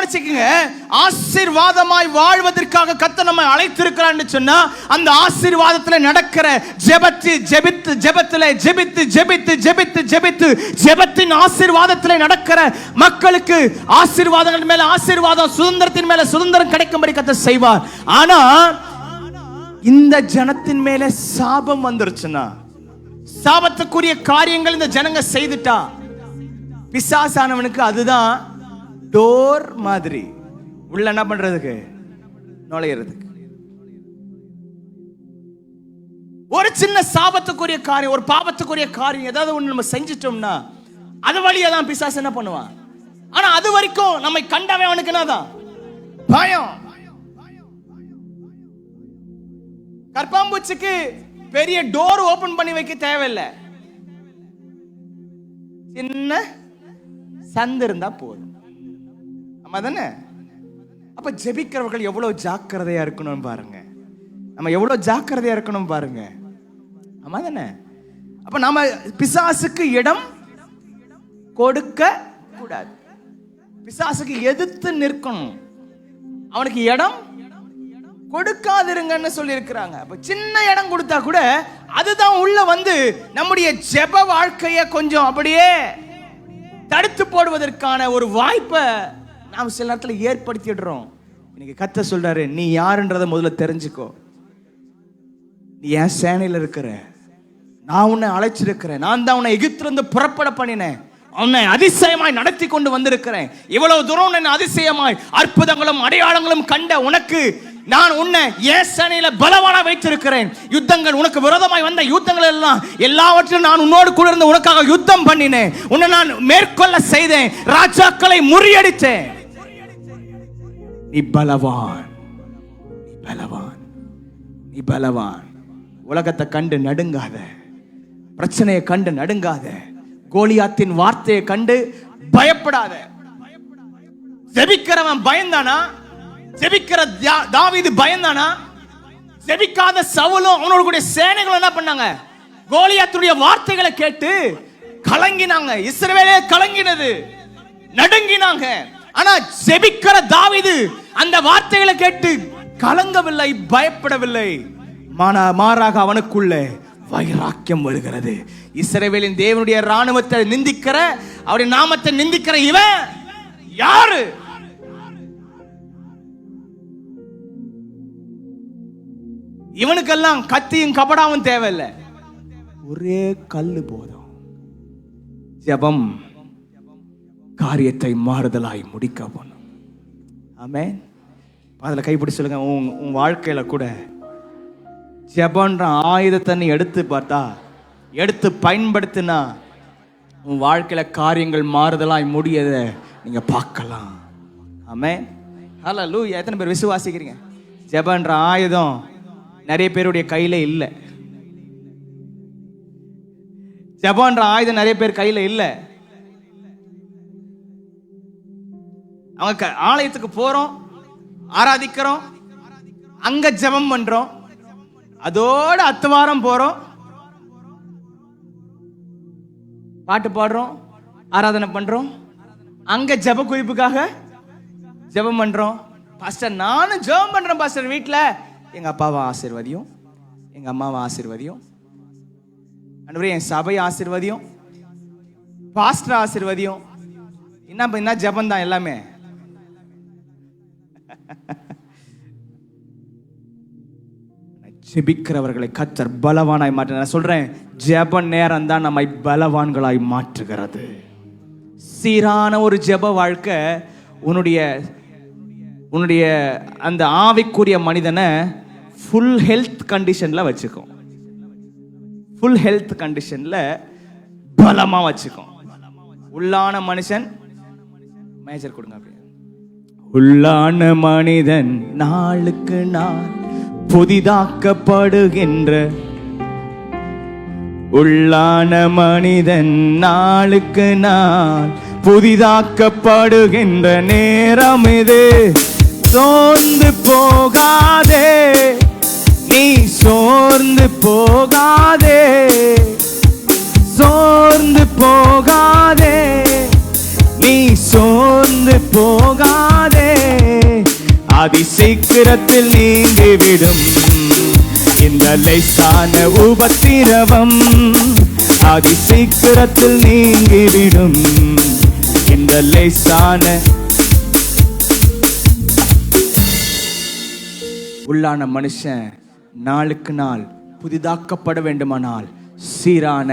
கவனிச்சுக்கங்க, ஆசீர்வாதமாய் வாழ்வதற்காக கர்த்தர் நம்மை அழைத்திருக்கிறான்னு சொன்னா, அந்த ஆசீர்வாதத்துல நடக்கிற ஜெபத்தின் ஆசீர்வாதத்துல நடக்கிற மக்களுக்கு ஆசீர்வாதங்கள் மேல ஆசீர்வாதம், சுதந்திரத்தின் மேல சுதந்திரம் கிடைக்கும்படி கர்த்தர் செய்வார். ஆனா இந்த ஜனத்தின் மேல சாபம் வந்துருச்சுன்னா, சாபத்துக்குரிய காரியங்கள் இந்த ஜனங்க செய்துட்டா, பிசாசானவனுக்கு அதுதான் டோர் மாதிரி உள்ள என்ன பண்றதுக்கு, நுழையிறதுக்கு. ஒரு சின்ன சாபத்துக்குரிய காரியம், ஒரு பாவத்துக்குரிய காரியம் ஏதாவது ஒண்ணு நம்ம செஞ்சிட்டோம்னா அது வழியா தான் பிசாசு என்ன பண்ணுவான். ஆனா அது வரைக்கும் நம்மை கண்டவன் அவனுக்கு என்னதான் பயம். கற்பாம்பூச்சிக்கு பெரிய டோர் ஓபன் பண்ணி வைக்க தேவையில்லை, சின்ன சந்து இருந்தா போதும். ஆமா தானே? அப்ப ஜெபிக்கிறவர்கள் எவ்வளவு ஜாக்கிரதையா இருக்கணும் பாருங்க, நம்ம எவ்வளவு ஜாக்கிரதையா இருக்கணும் பாருங்க. ஆமா தானே? அப்ப நாம பிசாசுக்கு இடம் கொடுக்க கூடாது, பிசாசுக்கு எதிர்த்து நிற்கணும், அவனுக்கு இடம் கொடுக்காதிருங்கன்னு சொல்லி இருக்கிறாங்க. அப்ப சின்ன இடம் கொடுத்தா கூட அதுதான் உள்ள வந்து நம்முடைய ஜெப வாழ்க்கையை கொஞ்சம் அப்படியே தடுத்து போடுவதற்கான ஒரு வாய்ப்பை நாம் சில நேரத்துல ஏற்படுத்திடுறோம். இன்னைக்கு கர்த்தர் சொல்றாரு, நீ யாருன்றதை முதல்ல தெரிஞ்சுக்கோ. நீ என் சேனையில் இருக்கிற, நான் உன்னை அழைச்சிருக்கிறேன், நான் தான் உன்னை எகிப்திலிருந்து புறப்பட பண்ணினேன், உன்னை அதிசயமாய் நடத்தி கொண்டு வந்திருக்கிறேன். இவ்வளவு தூரம் உன்னை அதிசயமாய் அற்புதங்களும் அடையாளங்களும் கண்ட உனக்கு நான் உன்னை என் சேனையில பலவானா வைத்திருக்கிறேன். யுத்தங்கள் உனக்கு விரோதமாய் வந்த யுத்தங்கள் எல்லாம் எல்லாவற்றையும் நான் உன்னோடு கூட இருந்து உனக்காக யுத்தம் பண்ணினேன், உன்னை நான் மேற்கொள்ள செய்தேன், ராஜாக்களை முறியடித்தேன். நீ பலவான், நீ பலவான், நீ பலவான். உலகத்தை கண்டு நடுங்காத, பிரச்சனையை கண்டு நடுங்காத, கோலியாத்தின் வார்த்தையை கண்டு பயப்படாத. ஜெபிக்கிறவன் பயந்தானா? ஜெபிக்கிற தாவீது பயந்தானா? ஜெபிக்காத சவுலும் அவனோட கூடிய சேனைகள் என்ன பண்ணாங்க? கோலியாத்துடைய வார்த்தைகளை கேட்டு கலங்கினாங்க. இஸ்ரவேலே கலங்கினது, நடுங்கினாங்க. ஆனா ஜெபிக்கிற தாவீது அந்த வார்த்தைகளை கேட்டு கலங்கவில்லை, பயப்படவில்லை. மாறாக அவனுக்குள்ள வைராக்கியம் வருகிறது. இஸ்ரவேலின் தேவனுடைய ராணுவத்தை நிந்திக்கிற, அவருடைய நாமத்தை நிந்திக்கிற இவன் யாரு? இவனுக்கெல்லாம் கத்தியும் கபடாவும் தேவையில்லை, ஒரே கல்லு போதும். ஜெபம் காரியத்தை மாறுதலாய் முடிக்க போனும். ஆமென். அதில் கைப்பிடி சொல்லுங்க, உன் வாழ்க்கையில கூட ஜெபன்ற ஆயுதத்தை நீ எடுத்து பார்த்தா, எடுத்து பயன்படுத்தினா உன் வாழ்க்கையில காரியங்கள் மாறுதலாய் முடியதை நீங்க பார்க்கலாம். ஆமென். ஹல்லேலூயா. எத்தனை பேர் விசுவாசிக்கிறீங்க? ஜெபன்ற ஆயுதம் நிறைய பேருடைய கையில இல்லை. ஜெபன்ற ஆயுதம் நிறைய பேர் கையில இல்லை. அவங்க ஆலயத்துக்கு போறோம், ஆராதிக்கிறோம், அங்க ஜெபம் பண்றோம், அதோட அத்துவாரம் போறோம், பாட்டு பாடுறோம், ஆராதனை பண்றோம், அங்க ஜெப குறிப்புக்காக ஜெபம் பண்றோம். பாஸ்டர் நானும் ஜெபம் பண்றேன் பாஸ்டர், வீட்டுல எங்க அப்பாவை ஆசீர்வதியும், எங்க அம்மாவை ஆசீர்வதியும், ஆண்டவரே என் சபை ஆசீர்வதியும், பாஸ்டர் ஆசீர்வதியும். என்ன ஜெபம் தான் எல்லாமே. ஜெபிக்கிறவர்களை கர்த்தர் பலவானாய் மாற்ற. நான் சொல்றேன், ஜெப நேரம் தான் நம்மை பலவான்களாய் மாற்றுகிறது. சீரான ஒரு ஜெப வாழ்க்கை உன்னுடைய அந்த ஆவிக்குரிய மனிதனை ஃபுல் ஹெல்த் கண்டிஷன்ல வச்சுக்கும். ஃபுல் ஹெல்த் கண்டிஷன்ல பலமா வச்சுக்கும். உள்ளான மனுஷன் மேஜர் கொடுங்க. உள்ளான மனிதன் நாளுக்கு நாள் புதிதாக்கப்படுகின்ற, உள்ளான மனிதன் நாளுக்கு நாள் புதிதாக்கப்படுகின்ற நேரம் இது. சோர்ந்து போகாதே, நீ சோர்ந்து போகாதே, சோர்ந்து போகாதே, நீ சோர்ந்து போகாதே. அதி சீக்கிரத்தில் நீங்கிவிடும் இந்த லேசான உபத்திரவம். அதி சீக்கிரத்தில் நீங்கிவிடும் இந்த லேசான. உள்ளான மனுஷன் நாளுக்கு நாள் புதிதாக்கப்பட வேண்டுமானால் சீரான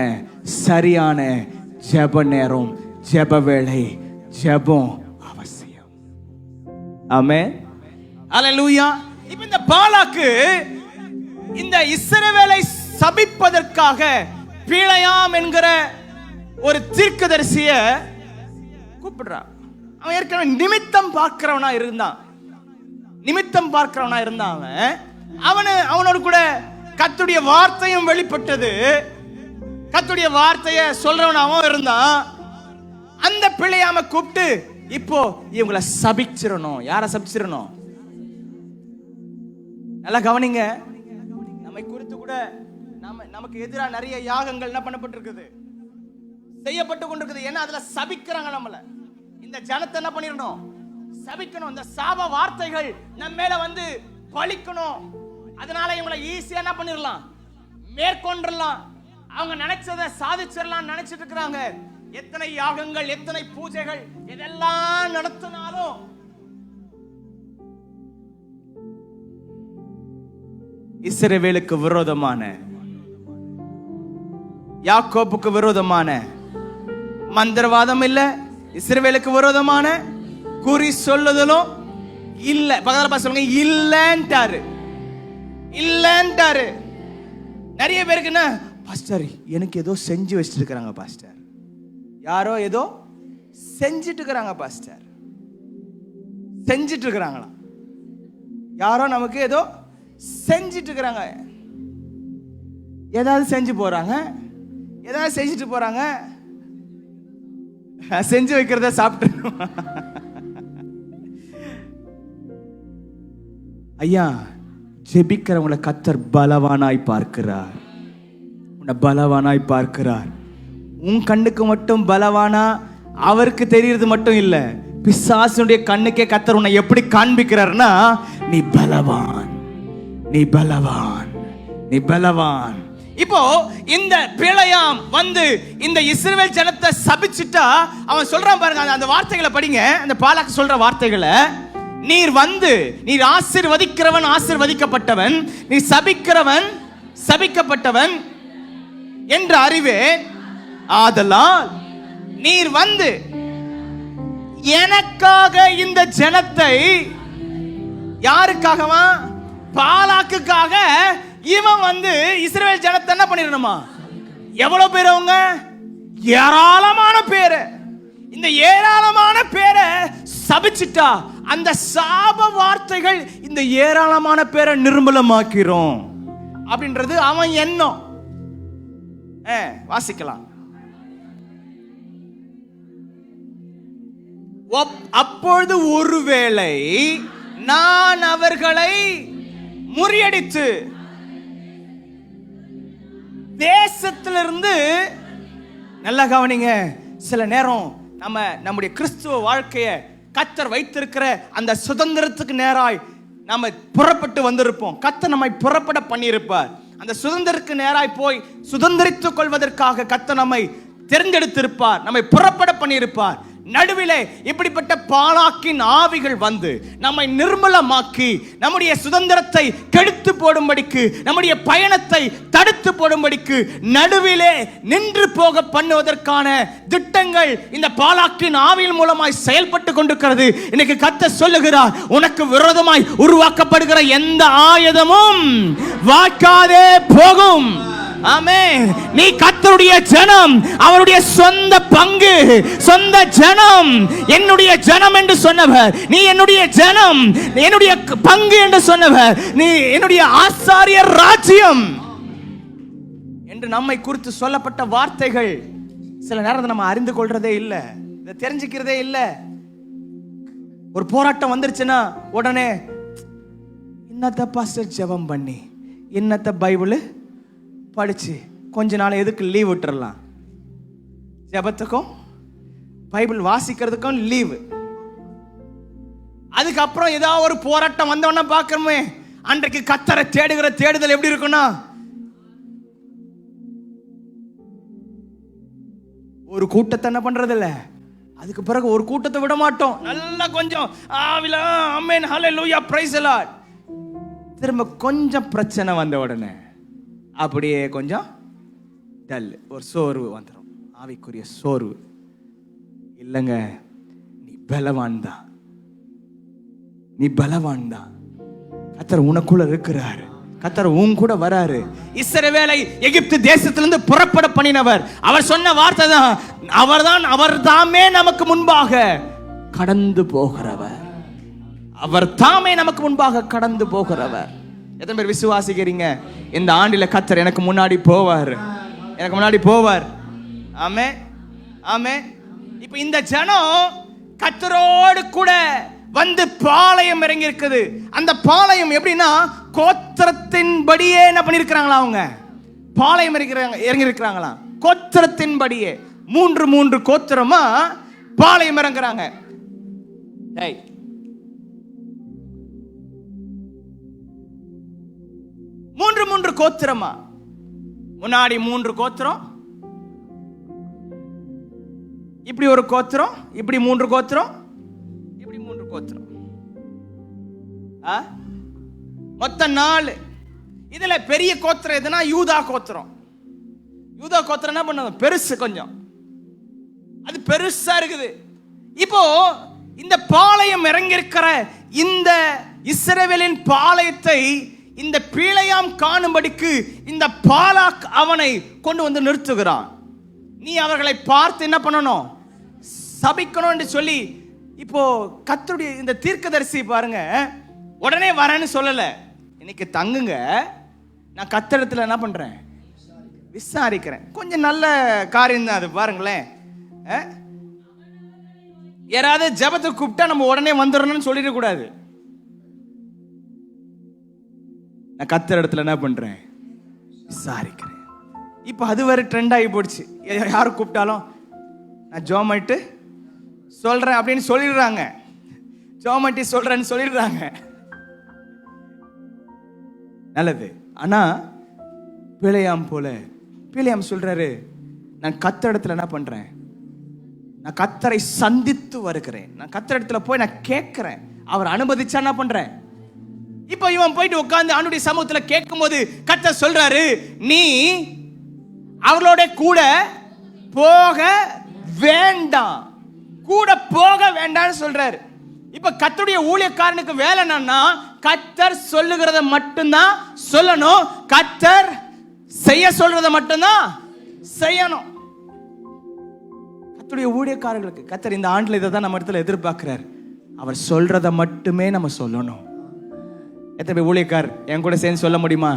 சரியான ஜெப நேரம், ஜெப வேளை, ஜெபம் அவசியம். ஆமென், அல்லேலூயா. இப்ப இந்த பாலாக்கு இந்த இஸ்ரவேலை சபிப்பதற்காக பிழையாம் என்கிற ஒரு தீர்க்கதரிசிய கூப்பிடுறான். அவன் ஏற்கனவே நிமித்தம் பார்க்கிறவனா இருந்தான். அவனோடு கூட கர்த்தருடைய வார்த்தையும் வெளிப்பட்டது. கர்த்தருடைய வார்த்தையை சொல்றவனாவும் இருந்தான். அந்த பிழையாம கூப்பிட்டு இப்போ இவங்களை சபிச்சிடணும். யார சபிச்சிடணும்? நல்லா கவனிங்க. நம்மை குறித்து கூட நமக்கு எதிராக நிறைய யாகங்கள் என்ன பண்ணப்பட்டிருக்குது, செய்யப்பட்டு கொண்டிருக்குது. ஏன்னா அதுல சபிக்கிறாங்க நம்மள. இந்த ஜனத்தை என்ன பண்ணிடணும்? சபிக்கணும். இந்த சாப வார்த்தைகள் நம்ம மேல வந்து பலிக்கணும். அதனால இவங்களை ஈஸியா என்ன பண்ணிடலாம், மேற்கொண்டலாம். அவங்க நினைச்சதை சாதிச்சிடலாம் நினைச்சிட்டு இருக்கிறாங்க. எத்தனை யாகங்கள், எத்தனை பூஜைகள் இதெல்லாம் நடத்தினாலும் இஸ்ரவேலுக்கு விரோதமான, யாக்கோபுக்கு விரோதமான மந்திரவாதம் இல்ல, இஸ்ரவேலுக்கு விரோதமான குறி சொல்லுதலும் இல்ல. பக்கத்துல சொல்லுங்க, இல்லன்ட்டாரு. இல்லன்ட்டாரு. நிறைய பேருக்கு என்ன, பாஸ்டர் எனக்கு ஏதோ செஞ்சு வச்சிட்டு இருக்காங்க பாஸ்டர், யாரோ ஏதோ செஞ்சிட்டு இருக்கிறாங்க பாஸ்டர், செஞ்சிட்டு இருக்கிறாங்களா? யாரோ நமக்கு ஏதோ செஞ்சிட்டு இருக்கிறாங்க. ஏதாவது செஞ்சு போறாங்க, ஏதாவது செஞ்சுட்டு போறாங்க. செஞ்சு வைக்கிறத சாப்பிட்டு ஐயா, ஜெபிக்கிறவங்களை கர்த்தர் பலவானாய் பார்க்கிறார். உன்னை பலவானாய் பார்க்கிறார். உன் கண்ணுக்கு மட்டும் பலவானா அவருக்கு தெரியறது மட்டும் இல்ல, பிசாசுடைய கண்ணுக்கே கர்த்தர் உன்னை எப்படி காண்பிக்கிறார்னா, நீ பலவான், நீ பலவான், நீ பலவான். இப்போ இந்த பிழையாம் வந்து இந்த இஸ்ரவேல் ஜனத்தை சபிச்சிட்டா அவன் சொல்றான் பாருங்க. அந்த வார்த்தைகளை படிங்க, அந்த பாலாக்கு சொல்ற வார்த்தைகளை. நீர் வந்து நீர் ஆசீர்வதிக்கிறவன் ஆசீர்வதிக்கப்பட்டவன், நீ சபிக்கிறவன் சபிக்கப்பட்டவன் என்று அறிவேன். ஆதலால் நீர் வந்து எனக்காக இந்த ஜனத்தை, யாருக்காகவா? பாலாக்குக்காக. இவன் வந்து இஸ்ரவேல் ஜனத்தை என்ன பண்ணிடணுமா? எவ்வளவு பேர்? அவங்க ஏராளமான பேரு. இந்த ஏராளமான பேரை சபிச்சிட்டா அந்த சாப வார்த்தைகள் இந்த ஏராளமான பேரை நிர்மூலமாக்கிறோம் அப்படின்றது அவன் எண்ணம். வாசிக்கலாம். அப்பொழுது ஒருவேளை நான் அவர்களை முறியடித்து தேசத்திலிருந்து, நல்லா கவனிங்க, சில நேரம் நம்முடைய கிறிஸ்துவ வாழ்க்கையை கர்த்தர் வைத்திருக்கிற அந்த சுதந்திரத்துக்கு நேராய் நம்ம புறப்பட்டு வந்திருப்போம். கர்த்தர் நம்மை புறப்பட பண்ணியிருப்பார். அந்த சுதந்திரத்துக்கு நேராய் போய் சுதந்திரித்துக் கொள்வதற்காக கர்த்தர் நம்மை தேர்ந்தெடுத்திருப்பார், நம்மை புறப்பட பண்ணியிருப்பார். நடுவிலே இப்படிப்பட்ட பாலாக்கின் ஆவிகள் வந்து நம்மை நிர்மலமாக்கி நம்முடைய சுதந்திரத்தை கெடுத்து போடும்படிக்கு, நம்முடைய பயணத்தை தடுத்து போடும்படிக்கு நடுவிலே நின்று போக பண்ணுவதற்கான திட்டங்கள் இந்த பாலாக்கின் ஆவியின் மூலமாய் செயல்பட்டு கொண்டிருக்கிறது. இன்னைக்கு கர்த்தர் சொல்லுகிறார், உனக்கு விரோதமாய் உருவாக்கப்படுகிற எந்த ஆயுதமும் வாய்க்காதே போகும். ஆமென். நீ கர்த்தருடைய ஜனம், அவருடைய சொந்த பங்கு, சொந்த ஜனம். என்னுடைய ஜனம் என்று சொன்னவர், நீ என்னுடைய ஜனம், என்னுடைய பங்கு என்று சொன்னவர், நீ என்னுடைய ஆசாரியர் ராஜ்யம் என்று நம்மை குறித்து சொல்லப்பட்ட வார்த்தைகள் சில நேரத்தில் நம்ம அறிந்து கொள்றதே இல்லை, இதை தெரிஞ்சுக்கிறதே இல்லை. ஒரு போராட்டம் வந்துருச்சுன்னா உடனே இன்னத்த பாஸ்டர் ஜெபம் பண்ணி, இன்னத்த பைபிள் படிச்சு கொஞ்ச நாள் எதுக்கு லீவ் விட்டுறலாம்? ஜெபத்துக்கும் பைபிள் வாசிக்கிறதுக்கும் லீவு. அதுக்கப்புறம் ஏதாவது ஒரு போராட்டம் வந்தவொன்னா பார்க்கணுமே. அன்றைக்கு கர்த்தரை தேடுகிற தேடுதல் எப்படி இருக்குன்னா, ஒரு கூட்டத்தை என்ன பண்றது இல்ல, அதுக்கு பிறகு ஒரு கூட்டத்தை விட மாட்டோம். நல்லா கொஞ்சம் Avila amen hallelujah praise the Lord. திரும்ப கொஞ்சம் பிரச்சனை வந்த உடனே அப்படியே கொஞ்சம் டல், ஒரு சோர்வு வந்துடும், ஆவிக்குரிய சோர்வு. இல்லைங்க, நீ பலவான் தான், நீ பலவான் தான். கர்த்தர் உனக்குள்ள இருக்கிறாரு, கர்த்தர் உன் கூட வராரு. இஸ்ரவேலை எகிப்து தேசத்திலிருந்து புறப்பட பண்ணினவர். அவர் சொன்ன வார்த்தை தான், அவர் தாமே நமக்கு முன்பாக கடந்து போகிறவர். அவர் தாமே நமக்கு முன்பாக கடந்து போகிறவர். எத்தனை பேர் விசுவாசிக்கிறீங்க இந்த ஆண்டில கர்த்தர் எனக்கு முன்னாடி போவார், எனக்கு முன்னாடி போவார்? ஆமென் ஆமென். இப்ப இந்த ஜனம் கர்த்தரோடு கூட வந்து பாளையம் இறங்கி இருக்குது. அந்த பாளையம் எப்படின்னா, கோத்திரத்தின்படியே என்ன பண்ணிருக்கிறாங்களா, அவங்க பாளையம் இறங்கி இருக்கிறாங்களா, கோத்திரத்தின்படியே 3 கோத்திரமா பாளையம் இறங்குறாங்க. 3 கோத்திரமா, முன்னாடி 3 கோத்திரம், இப்படி ஒரு கோத்திரம், இப்படி 3 கோத்திரம், இப்படி 3 கோத்திரம், மொத்தம் 4. இதுல பெரிய கோத்திரம் எதுனா யூதா கோத்திரம். யூதா கோத்திரம் என்ன பண்ண, பெருசு, கொஞ்சம் அது பெருசா இருக்குது. இப்போ இந்த பாளையம் இறங்கியிருக்கிற இந்த இஸ்ரவேலின் பாளையத்தை இந்த பீலையாம் காணும்படிக்கு இந்த பாலாக் அவனை கொண்டு வந்து நிறுத்துகிறான். நீ அவர்களை பார்த்து என்ன பண்ணணும், சபிக்கணும் என்று சொல்லி. இப்போ கர்த்தருடைய இந்த தீர்க்கதரிசி பாருங்க, உடனே வரேன்னு சொல்லல, இன்னைக்கு தங்குங்க, நான் கர்த்தரிடத்துல என்ன பண்றேன், விசாரிக்கிறேன். கொஞ்சம் நல்ல காரியம் தான் அது. பாருங்களேன், யாராவது ஜெபத்தை கூப்பிட்டா நம்ம உடனே வந்துடணும்னு சொல்லிட கூடாது. நான் கர்த்தர் இடத்துல என்ன பண்றேன், விசாரிக்கிறேன். இப்போ அது வேற ட்ரெண்ட் ஆகி போடுச்சு. யாரும் கூப்பிட்டாலும் நான் ஜோமேட்டு சொல்றேன் அப்படின்னு சொல்லிடுறாங்க, ஜோமேட்டி சொல்றேன்னு சொல்லிடுறாங்க. நல்லது. ஆனா பிழையாம் போல பிழையாம் சொல்றாரு, நான் கர்த்தர் இடத்துல என்ன பண்றேன், நான் கர்த்தரை சந்தித்து வருகிறேன், நான் கர்த்தர் இடத்துல போய் நான் கேட்கிறேன், அவர் அனுமதிச்சா என்ன பண்றேன். இப்போ இவன் போயிட்டு உட்கார்ந்து ஆண்டுடைய சமூகத்துல கேட்கும் போது கர்த்தர் சொல்றாரு, நீ அவர்களோட கூட போக வேண்டாம், கூட போக வேண்டாம்னு சொல்றாரு. இப்ப கர்த்தருடைய ஊழியக்காரனுக்கு வேலை என்னன்னா, கர்த்தர் சொல்லுகிறத மட்டும்தான் சொல்லணும், கர்த்தர் செய்ய சொல்றத மட்டும்தான் செய்யணும். கர்த்தருடைய ஊழியக்காரர்களுக்கு கர்த்தர் இந்த ஆண்டுல இதை தான் நம்ம இடத்துல எதிர்பார்க்கிறார், அவர் சொல்றத மட்டுமே நம்ம சொல்லணும். எத்தனை ஊழியக்கார் என் கூட சேர்ந்து சொல்ல முடியுமா,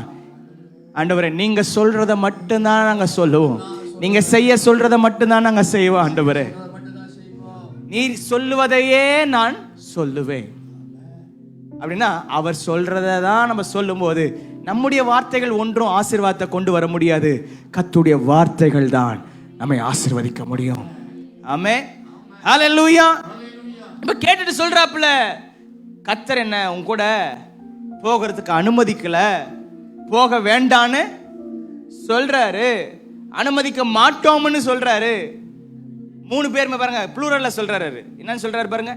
ஆண்டவரே நீங்க சொல்றத மட்டும்தான் நாங்க சொல்லுவோம், நீங்க செய்ய சொல்றத மட்டும்தான் நாங்க செய்வோம், ஆண்டவரே நீர் சொல்லுவதையே நான் சொல்லுவேன் அப்படின்னா, அவர் சொல்றதை தான் நம்ம சொல்லும் போது நம்முடைய வார்த்தைகள் ஒன்றும் ஆசீர்வாதத்தை கொண்டு வர முடியாது, கர்த்தருடைய வார்த்தைகள் தான் நம்மை ஆசீர்வதிக்க முடியும். ஆமென் ஹல்லேலூயா. இப்ப கேட்டுட்டு சொல்றாப்புல, கர்த்தர் என்ன உன் கூட போகிறதுக்கு அனுமதிக்கல, போக வேண்டான்னு சொல்றாரு, அனுமதிக்க மாட்டோம்னு சொல்றாரு. 3 பேருமே பாருங்க ப்ளூரல்ல சொல்றாரு. என்னன்னு சொல்றாரு பாருங்க,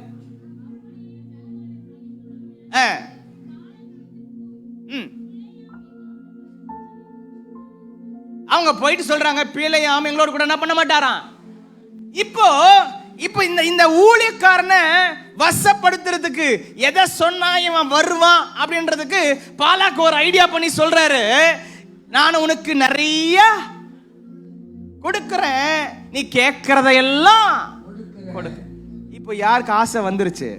அவங்க போயிட்டு சொல்றாங்க, பிழையாம் எங்களோட கூட என்ன பண்ண மாட்டாராம். இப்போ இப்போ இந்த ஊழியக்காரனை வசப்படுத்துறதுக்கு எதை சொன்னா இவன் வருவான் அப்படின்றதுக்கு பாலாக்கு ஒரு ஐடியா பண்ணி சொல்றாரு, நான் உனக்கு நிறைய கொடுக்கிறேன், நீ கேட்கறதையெல்லாம் கொடுக்க. இப்போ யாருக்கு ஆசை வந்துருச்சு,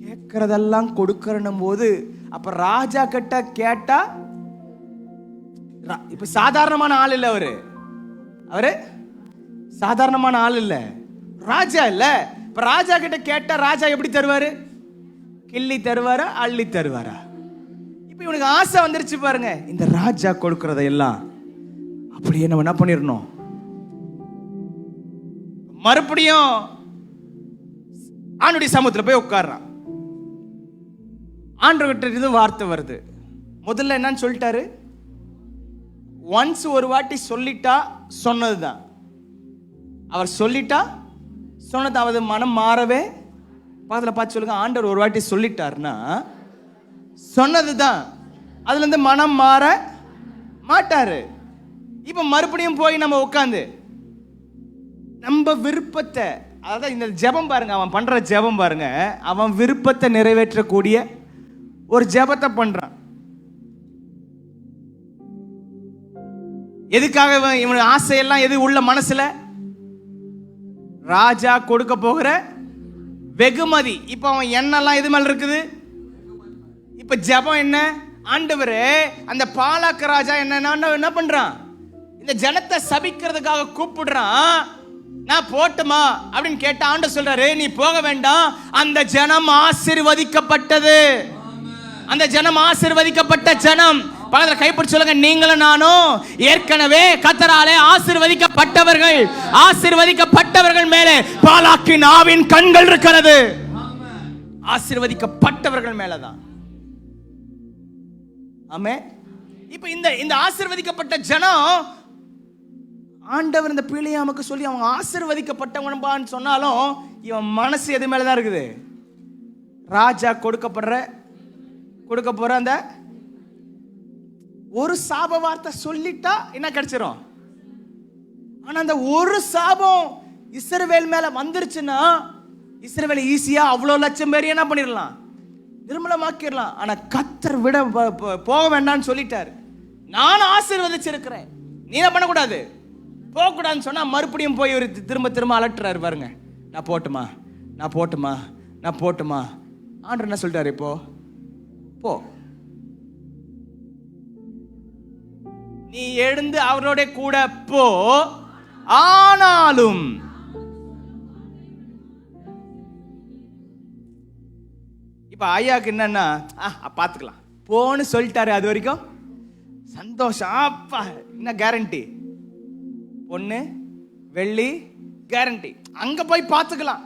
கேட்கறதெல்லாம் கொடுக்கறனும் போது அப்ப ராஜா கிட்ட கேட்டா, இப்ப சாதாரணமான ஆள் இல்ல அவரு சாதாரணமான ஆள் இல்ல, ராஜா இல்ல. இப்ப ராஜா கிட்ட கேட்டா ராஜா எப்படி தருவாரு, கிள்ளி தருவாரா அள்ளி தருவாரா. இப்ப இவனுக்கு ஆசை வந்துருச்சு பாருங்க, இந்த ராஜா கொடுக்கறத எல்லாம் அப்படியே நம்ம என்ன பண்ணிடணும், மறுபடியும் ஆண்டுடைய சமூகத்தில் போய் உட்கார்றான். ஆண்டவர்கிட்ட இருந்து வார்த்தை வருது. முதல்ல என்னன்னு சொல்லிட்டாரு, ஒன்ஸ் ஒரு வாட்டி சொல்லிட்டா சொன்னதுதான். அவர் சொல்லிட்டா சொன்னது, அவர் மனம் மாறவே. பக்கத்தில் பார்த்து சொல்லுங்க, ஆண்டவர் ஒரு வாட்டி சொல்லிட்டாருன்னா சொன்னதுதான், அதுல இருந்து மனம் மாற மாட்டாரு. இப்ப மறுபடியும் போய் நம்ம உட்காந்து நம்ம விருப்பத்தை, அதாவது இந்த ஜெபம் பாருங்க, அவன் பண்ற ஜெபம் பாருங்க, அவன் விருப்பத்தை நிறைவேற்றக்கூடிய ஒரு ஜெபத்தை பண்றான். எதுக்காக இவன் ஆசையெல்லாம் எது உள்ள மனசுல? ராஜா கொடுக்க போகிற வெகுமதி. இப்ப அவன் எண்ணெல்லாம் எது மேல இருக்குது? இப்ப ஜெபம் என்ன? ஆண்டவரே, அந்த பாலாக்க ராஜா என்ன பண்றான்? இந்த ஜனத்தை சபிக்கிறதுக்காக கூப்பிடுறான். நான் போட்டுமா அப்படின்னு கேட்ட ஆண்டவர் சொல்றாரு, நீ போக வேண்டாம், அந்த ஜனம் ஆசீர்வதிக்கப்பட்டது. அந்த ஜனம் ஆசீர்வதிக்கப்பட்ட ஜனம். பக்கத்துல கைப்பிடி சொல்லுங்க, நீங்களும் நானும் ஏற்கனவே கர்த்தராலே ஆசீர்வதிக்கப்பட்டவர்கள். ஆசீர்வதிக்கப்பட்டவர்கள் மேலே பாலாக்கின் ஆவின் கண்கள் இருக்கிறது. ஆசீர்வதிக்கப்பட்டவர்கள் மேலதான். ஆமே. இப்ப இந்த ஆசீர்வதிக்கப்பட்ட ஜனம், ஆண்டவர் இந்த பிலேயாமுக்கு சொல்லி அவங்க ஆசீர்வதிக்கப்பட்டவன்பான்னு சொன்னாலும் இவன் மனசு எது மேலதான் இருக்குது? ராஜா கொடுக்க போற அந்த ஒரு சாப வார்த்தை சொல்லிட்டா என்ன கிடைச்சிரும். ஆனா அந்த ஒரு சாபம் இஸ்ரவேல் மேல வந்துருச்சுன்னா, இஸ்ரவேல் ஈஸியா அவ்வளவு லட்சம் பேர் என்ன பண்ணிடலாம்? நிர்மலமாக்கிடலாம். ஆனா கர்த்தர் விட போக வேண்டாம்னு சொல்லிட்டாரு. நான் ஆசீர்வதிச்சிருக்கிறேன், நீ என்ன பண்ணக்கூடாது, போக கூடாதுன்னு சொன்னா மறுபடியும் போய் ஒரு திரும்ப அலட்டுறாரு பாருங்க. நான் போட்டுமா. ஆண்டவர் என்ன சொல்லிட்டாரு? இப்போ போ, நீ எழுந்து அவரோட கூட போ. ஆனாலும் இப்ப ஐயாக்கு என்னன்னா, பாத்துக்கலாம் போன்னு சொல்லிட்டாரு. அது வரைக்கும் சந்தோஷம். அப்பா என்ன கேரண்டி? பொண்ணு வெள்ளி கேரண்டி. அங்க போய் பார்த்துக்கலாம்.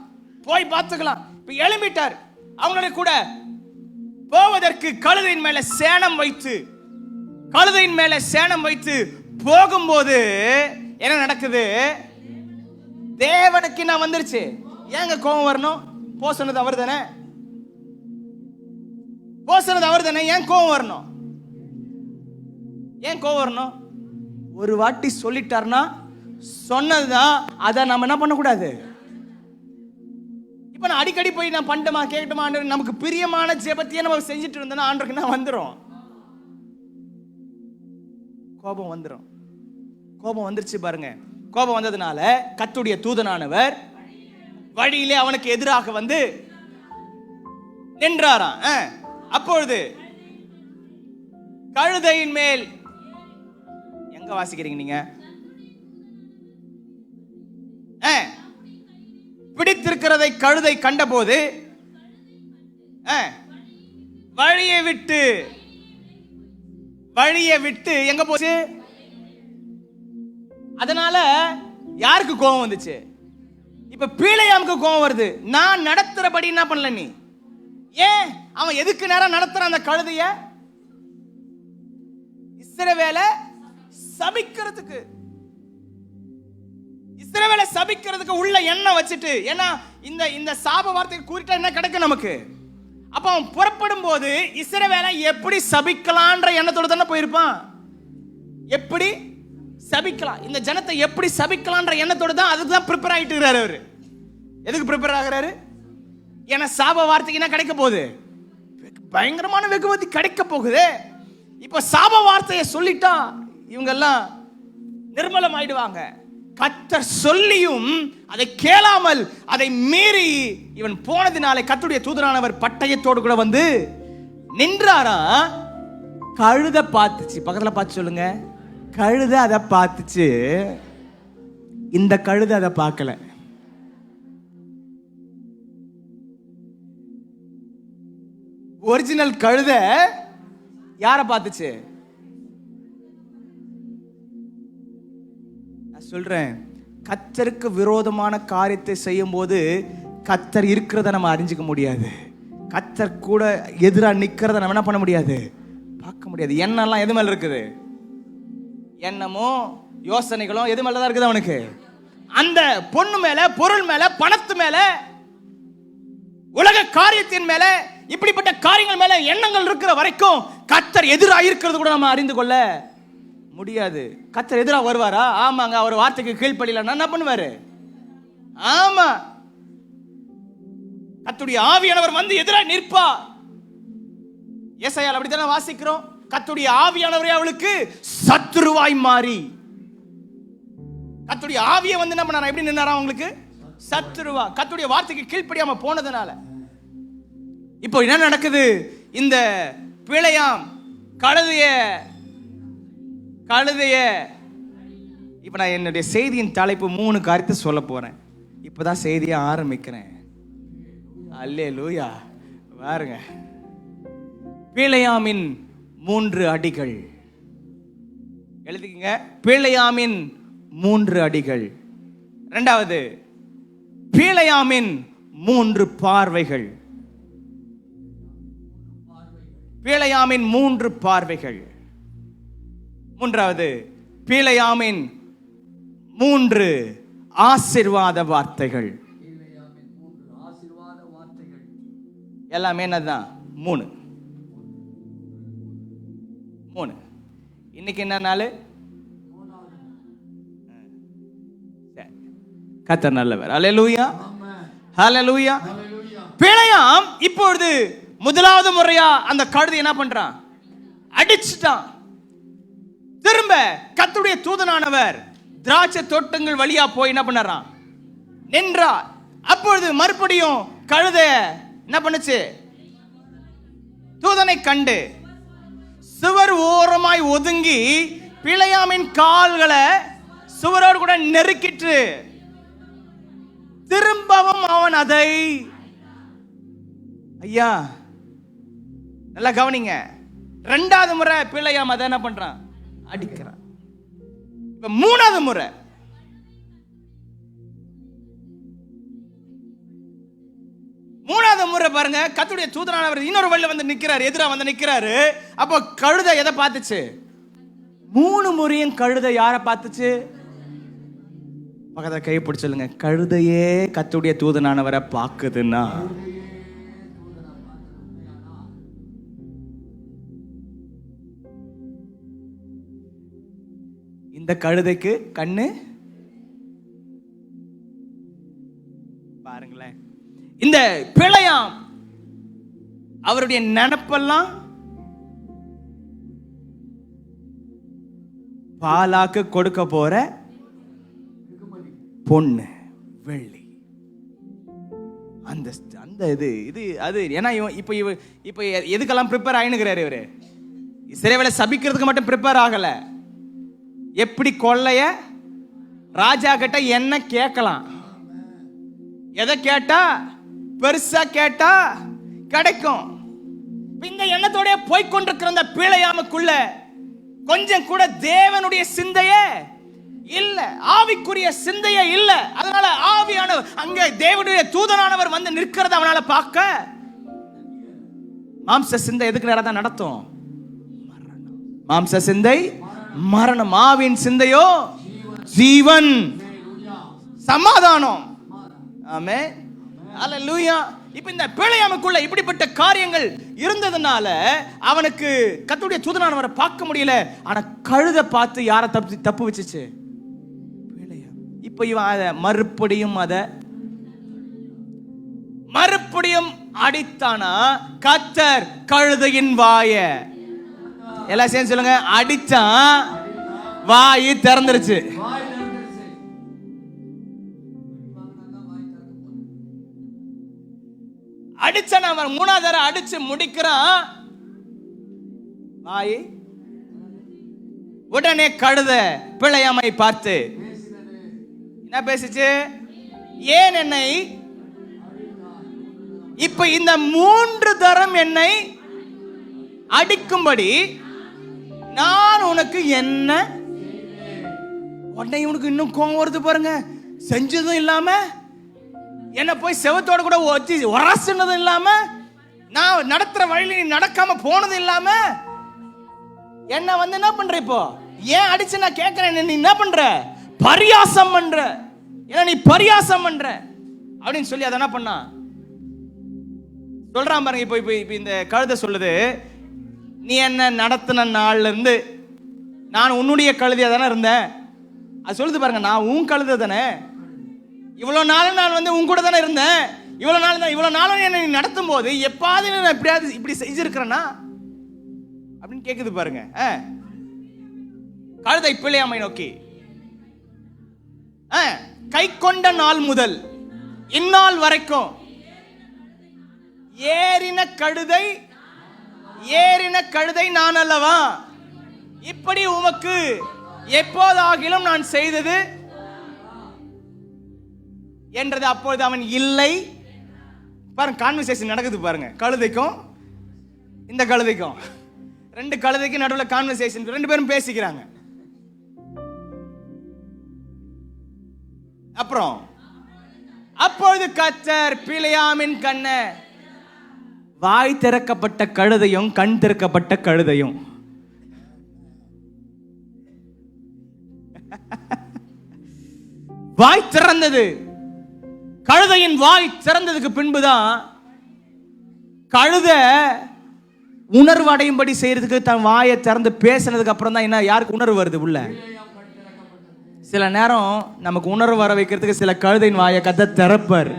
இப்ப எழும்பிட்டார். அவங்களோட கூட போவதற்கு கழுதையின் மேல சேணம் வைத்து போகும்போது என்ன நடக்குது? தேவனுக்கு நான் வந்துருச்சு. ஏங்க கோபம் வரணும்? போ சொன்னது அவர் தானே. ஏன் கோபம் வரணும்? ஒரு வாட்டி சொல்லிட்டார்னா சொன்னதுதான். அதை நம்ம என்ன பண்ணக்கூடாது? இப்ப நான் அடிக்கடி போய் நான் பண்ணட்டுமா கேட்கட்டுமா, நமக்கு பிரியமான ஜெபத்தையே நம்ம செஞ்சுட்டு இருந்தோம்னா ஆண்டவருக்கு என்ன வந்துடும்? கோபம் வந்துருச்சு பாருங்க. கோபம் வந்ததுனால கர்த்தருடைய தூதனானவர் வழியிலே அவனுக்கு எதிராக வந்து நின்றாராம். அப்பொழுது கழுதையின் மேல், எங்க வாசிக்கிறீங்க நீங்க? பிடித்திருக்கிறதை கழுதை கண்டபோது வழியை விட்டு எங்க போச்சு? அதனால யாருக்கு கோபம் வந்துச்சு? இப்ப பிலேயாமுக்கு கோபம் வருது. நான் நடத்துறபடி என்ன பண்ணல நீ? ஏன் அவன் எதுக்கு நேரம் நடத்துறான் அந்த கழுதைய? இஸ்ரவேலை சபிக்கிறதுக்கு உள்ள எண்ணம் வச்சுட்டு. ஏன்னா இந்த சாப வார்த்தை கூறிட்டா என்ன கிடைக்கும் நமக்கு? அப்ப அவன் புறப்படும் போது இஸ்ரவேலை எப்படி சபிக்கலான்ற எண்ணத்தோட தானே போயிருப்பான். எப்படி சபிக்கலாம், இந்த ஜனத்தை எப்படி சபிக்கலான்ற எண்ணத்தோட தான், அதுதான் ப்ரிப்பேர் ஆயிட்டு இருக்கிறாரு அவரு. எதுக்கு ப்ரிப்பேர் ஆகிறாரு? ஏன்னா சாப வார்த்தைக்கு என்ன கிடைக்க போகுது? பயங்கரமான வெகுமதி கிடைக்க போகுது. இப்ப சாப வார்த்தையை சொல்லிட்டா இவங்க எல்லாம் நிர்மலம் ஆயிடுவாங்க. கர்த்தர் சொல்லியும் அதை கேளாமல் அதை மீறி இவன் போனதினாலே கர்த்தருடைய தூதனானவர் பட்டயத்தோடு கூட வந்து நின்றாரா. கழுதை பார்த்துச்சு. பக்கத்துல பார்த்து சொல்லுங்க, கழுதை அதை பார்த்துச்சு. இந்த கழுதை அதை பார்க்கல. ஒரிஜினல் கழுதை யாரை பார்த்துச்சு? சொல்றேன், கர்த்தருக்கு விரோதமான காரியத்தை செய்யும் போது கர்த்தர் இருக்கிறத நம்ம அறிஞ்சிக்க முடியாது. கர்த்தர் கூட எதிராக நிக்கிறத நம்ம என்ன பண்ண முடியாது, பார்க்க முடியாது. எண்ணெல்லாம் எது மேல இருக்குது? எண்ணமும் யோசனைகளும் எது மேலதான் இருக்குது அவனுக்கு? அந்த பொண்ணு மேல, பொருள் மேல, பணத்து மேல, உலக காரியத்தின் மேல, இப்படிப்பட்ட காரியங்கள் மேல எண்ணங்கள் இருக்கிற வரைக்கும் கர்த்தர் எதிராக இருக்கிறது கூட நம்ம அறிந்து கொள்ள முடியாது. கர்த்தர் எதிராக வருவாரா? ஆமாங்க. அவர் வார்த்தைக்கு கீழ்ப்படியலன்னா என்ன பண்ணுவாரு? ஆமா, கர்த்தருடைய ஆவியானவர் வந்து எதிராக நிற்பார். ஏசாயால அப்படித்தானே வாசிக்கிறோம். கர்த்தருடைய ஆவியானவரே அவளுக்கு சத்துருவாய் மாறி, கர்த்தருடைய ஆவியை வந்து என்ன பண்ணாரா? எப்படி நின்னாரா? அவங்களுக்கு சத்துருவா. கர்த்தருடைய வார்த்தைக்கு கீழ்ப்படியாம போனதுனால இப்போ என்ன நடக்குது? இந்த பிழையாம் கழுதைய இப்ப நான் என்னுடைய செய்தியின் தலைப்பு 3 காரியத்தை சொல்ல போறேன். இப்பதான் செய்தியை ஆரம்பிக்கிறேன். அல்லேலூயா. பாருங்க, பிழையாமின் 3 அடிகள் எழுதிக்கங்க. பிழையாமின் 3 அடிகள். இரண்டாவது, பிழையாமின் 3 பார்வைகள். பிழையாமின் 3 பார்வைகள். மூன்றாவது, பிழையாமின் 3 ஆசீர்வாத வார்த்தைகள். எல்லாமே என்னதான்? 3. இன்னைக்கு என்ன நாள்? கர்த்தர் நல்லவர். அல்லேலூயா, அல்லேலூயா. பிழையாம் இப்பொழுது முதலாவது முறையா அந்த கழுதை என்ன பண்றான்? அடிச்சுட்டான். திரும்ப கர்த்தருடைய தூதனானவர் திராட்சை தோட்டங்கள் வழியா போய் என்ன பண்ணறான்? நின்றார். அப்பொழுது மறுபடியும் கழுதை என்ன பண்ணுச்சு? தூதனை கண்டு சுவர் ஓரமாய் ஒதுங்கி பிழையாமின் கால்களை சுவரோடு கூட நெருக்கிட்டு திரும்பவும் அவன் அதை, ஐயா நல்லா கவனிங்க, 2வது முறை பிழையாம் அதை என்ன பண்றான்? அடிக்கிறான். இப்ப 3வது முறை பாருங்க, கர்த்தருடைய தூதனானவர் இன்னொரு வழியில வந்து நிக்கிறாரு, எதிரா வந்து நிக்கிறாரு. அப்போ கழுதை எதை பார்த்துச்சு? 3 முறையும் கழுதை யாரை பார்த்துச்சு? பக்கத்துல கை பிடிச்சலுங்க. கழுதையே கர்த்தருடைய தூதனானவரை பார்க்குதுன்னா இந்த கழுதைக்கு கண்ணு பாருங்களேன். இந்த பிழையாம் அவருடைய நினைப்பெல்லாம் பாலாக்கு கொடுக்க போற பொண்ணு, வெள்ளி, அந்த இது இது அது. ஏன்னா இப்ப எதுக்கெல்லாம் ப்ரிப்பேர் ஆயினுக்கிறாரு இவரு? இஸ்ரவேலை சபிக்கிறதுக்கு மட்டும் ப்ரிப்பேர் ஆகல. எப்படி கொள்ளைய ராஜா கிட்ட என்ன கேட்கலாம், எதை கேட்டா பெருசா கேட்டா கிடைக்கும். இந்த எண்ணத்தோட போய்கொண்டிருக்கிற அந்த பிழையாமுக்குள்ள கொஞ்சம் கூட தேவனுடைய சிந்தையே இல்ல, ஆவிக்குரிய சிந்தையே இல்ல. அதனால ஆவியானவர் அங்கே தேவனுடைய தூதனானவர் வந்து நிற்கிறத அவனால பார்க்க, மாம்ச சிந்தை எதுக்கு நேரம் நடத்தும்? மாம்ச சிந்தை மரணம், ஆவியின் சிந்தையோ ஜீவன், சமாதானம். ஆமென், அல்லேலூயா. இப்ப இந்த பிழையாமுக்குள்ள இப்படிப்பட்ட காரியங்கள் இருந்ததுனால அவனுக்கு கர்த்தருடைய தூதனானவரை பார்க்க முடியல. ஆனா கழுதை பார்த்து யாரை தப்பு வச்சுச்சு? பிழையாம். இப்ப இவன் அத மறுபடியும் அடித்தானா? கர்த்தர் கழுதையின் வாய எல்லாம் சேர்ந்து சொல்லுங்க, அடிச்சான், வாய் திறந்துருச்சு. அடிச்சான். அவன் 3வது தடவை அடிச்சு முடிக்கிறான். வாய் உடனே கழுதை பிழையாமை பார்த்து என்ன பேசிச்சு? ஏன் என்னை இப்ப இந்த 3 தரம் என்னை அடிக்கும்படி நான் உனக்கு என்ன? உடனே உனக்கு இன்னும் கோவம் வருது பாருங்க. செஞ்சதும் இல்லாம என்ன போய் செவத்தோட கூட வச்சு உரசுனது இல்லாம, நான் நடத்துற வழியில நீ நடக்காம போனது இல்லாம, என்ன வந்து என்ன பண்ற? இப்போ ஏன் அடிச்சு நான் கேட்கிறேன், நீ என்ன பண்ற? பரியாசம் பண்ற. ஏன்னா நீ பரியாசம் பண்ற அப்படின்னு சொல்லி அதை என்ன பண்ணா சொல்றான் பாருங்க. இப்போ இந்த கழுதை சொல்லுது, நீ என்ன நடத்தின நாள்ல இருந்து நான் உன்னுடைய கழுதையா தானே இருந்தேன். அது சொல்லுது பாருங்க, நான் உன் கழுதை தானே, இவ்வளவு நாளும் நான் வந்து உன் கூட தானே இருந்தேன், இவ்வளவு நாளும் என்ன நீ நடத்தும் போது எப்பாவது நான் எப்படியாவது இப்படி செஞ்சிருக்கிறேன்னா அப்படின்னு கேக்குது பாருங்க. கழுதை பிழையாமை நோக்கி கை கொண்ட நாள் முதல் இந்நாள் வரைக்கும் ஏறின கழுதை நான் அல்லவா? இப்படி உமக்கு எப்போதாகிலும் நான் செய்தது என்றது. அப்பொழுது அவன் இல்லை. பாருங்க, கான்வர்சேஷன் நடக்குது பாருங்க. கழுதைக்கும் இந்த கழுதைக்கும், ரெண்டு கழுதைக்கு நடுவில் கான்வர்சேஷன், ரெண்டு பேரும் பேசிக்கிறாங்க. அப்புறம் அப்பொழுது கர்த்தர் பிலேயாமின் கண்ண, வாய் திறக்கப்பட்ட கழுதையும் கண் திறக்கப்பட்ட கழுதையும், வாய் திறந்தது. கழுதையின் வாய் திறந்ததுக்கு பின்புதான் கழுத உணர்வு அடையும்படி செய்யறதுக்கு தன் வாயை திறந்து பேசினதுக்கு அப்புறம் தான் என்ன, யாருக்கு உணர்வு வருது உள்ள? சில நேரம் நமக்கு உணர்வு வர வைக்கிறதுக்கு சில கழுதையின் வாயை கத்த திறப்பார்.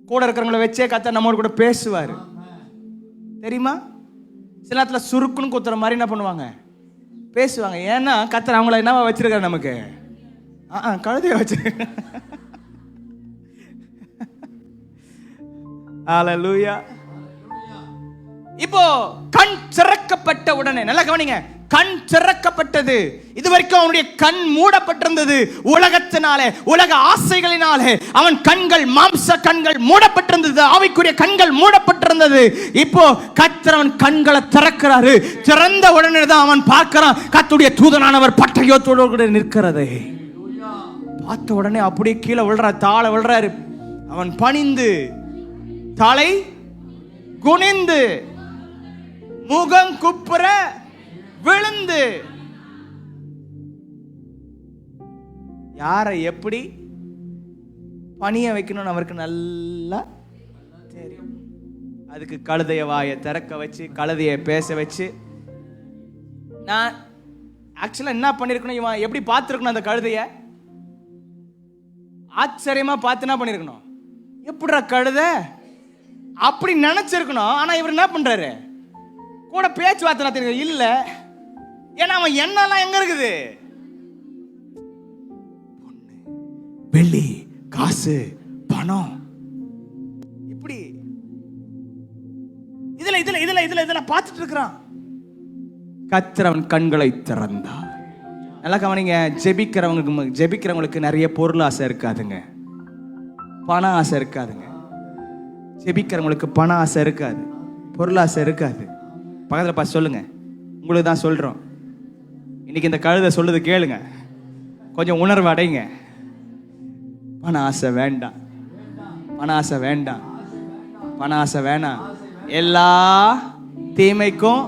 கூட இருக்கிறவங்கள வச்சே கத்த நம்மோட கூட பேசுவார். தெரியுமா? சில நேரத்துல சுருக்குன்னு குத்துற மாதிரி என்ன பண்ணுவாங்க, பேசுவாங்க. ஏன்னா கத்தர் அவங்கள என்னவா வச்சிருக்காரு, நமக்கு கழுதைய வச்சிருக்க. ஹல்லேலூயா. இப்போ கண் திறக்கப்பட்ட உடனே, நல்லா கவனிங்க, கண் திறக்கப்பட்டது. இதுவரைக்கும் அவனுடைய கண் மூடப்பட்டிருந்தது உலகத்தினாலே, உலக ஆசைகளினாலே. அவன் கண்கள், மாம்ச கண்கள் மூடப்பட்டிருந்தது, ஆவிக்குரிய கண்கள் மூடப்பட்டிருந்தது. இப்போ கர்த்தர் அவன் கண்களை திறக்கிறாரு. திறந்த உடனே தான் அவன் பார்க்கிறான், கர்த்தருடைய தூதனானவர் பட்டயத்தோடு கூட நிற்கிறதை பார்த்த உடனே அப்படியே கீழே விழுறாரு, தாழ விழுறாரு. அவன் பணிந்து தலை குனிந்து முகம் குப்புற விழுந்து, யாரை எப்படி பணிய வைக்கணும்னு அவருக்கு நல்லா தெரியும். அதுக்கு கழுதைய வாயை திறக்க வச்சு, கழுதைய பேச வச்சு, நான் ஆக்சுவலா என்ன பண்ணிருக்கணும், இவன் எப்படி பார்த்துருக்கணும் அந்த கழுதைய? ஆச்சரியமா பார்த்து என்ன பண்ணிருக்கணும், எப்படிடா கழுத அப்படி நினைச்சிருக்கணும். ஆனா இவர் என்ன பண்றாரு, கூட பேச்சுவார்த்தை தெரியும் இல்ல. ஏன்னா அவன் என்னெல்லாம் எங்க இருக்குது, வெள்ளி, காசு, பணம், இப்படி இதுல இதுல இதுல இதுல இதுல பார்த்துட்டு இருக்கிறான். கர்த்தர் அவன் கண்களை திறந்தார். நல்லா கவனிங்க, ஜெபிக்கிறவங்களுக்கு நிறைய பொருள் ஆசை இருக்காதுங்க, பண ஆசை இருக்காதுங்க. ஜெபிக்கிறவங்களுக்கு பண ஆசை இருக்காது, பொருள் ஆசை இருக்காது. பக்கத்தில் பார்த்து சொல்லுங்க, உங்களுக்கு தான் சொல்றோம். இன்னைக்கு இந்த கழுதை சொல்லுது கேளுங்க, கொஞ்சம் உணர்வு அடைங்க. பண ஆசை வேண்டாம், பண ஆசை வேண்டாம், பண ஆசை வேணாம். எல்லா தீமைக்கும்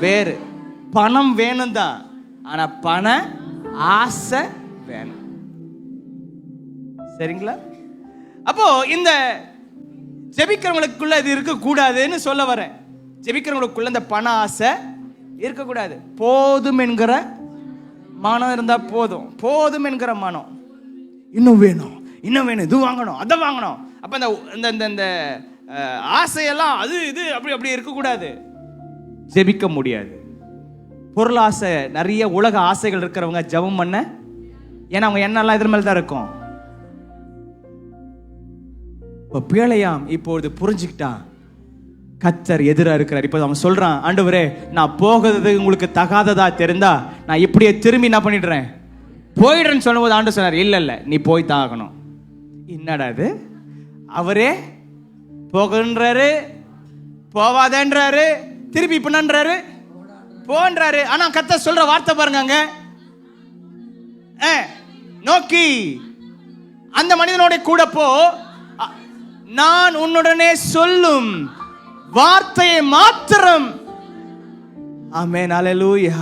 வேறு. பணம் வேணும் தான், ஆனா பண ஆசை வேணும். சரிங்களா? அப்போ இந்த ஜெபிக்கிறவங்களுக்குள்ள இது இருக்க கூடாதுன்னு சொல்ல வரேன். ஜெபிக்கிறவங்களுக்குள்ள இந்த பண ஆசை இருக்கக்கூடாது. போதும் என்கிற மனம் இருந்தா போதும், போதும் என்கிற மனம். இன்னும் வேணும், இன்னும் வேணும், இது வாங்கணும், அதை வாங்கணும். அப்ப இந்த ஆசையெல்லாம் அது இது அப்படி அப்படி இருக்கக்கூடாது. ஜெபிக்க முடியாது. பொருள் ஆசை, நிறைய உலக ஆசைகள் இருக்கிறவங்க ஜெபம் பண்ண, ஏன்னா அவங்க என்னெல்லாம் எதிர் மேல தான் இருக்கும். இப்போ பிழையாம் இப்பொழுது புரிஞ்சுக்கிட்டான், கர்த்தர் எதிராக இருக்கிறார். இப்போ அவன் சொல்றான், ஆண்டவரே நான் போகிறது உங்களுக்கு தகாததா தெரிந்தா நான் இப்படியே திரும்பி என்ன பண்ணிடுறேன், போயிடுறேன்னு சொல்லும்போது ஆண்டு சொன்னார், இல்ல இல்ல நீ போய் தான் ஆகணும். என்னடா இது, அவரே போகன்றாரு, போவாதேன்றாரு, திருப்பி பண்ணன்றாரு, போன்றாரு. ஆனா கர்த்தர் சொல்ற வார்த்தை பாருங்க, நோக்கி அந்த மனிதனோட கூட போ, நான் உன்னுடனே சொல்லும் வார்த்தையை மாத்திரம். ஆமென். ஹல்லேலூயா,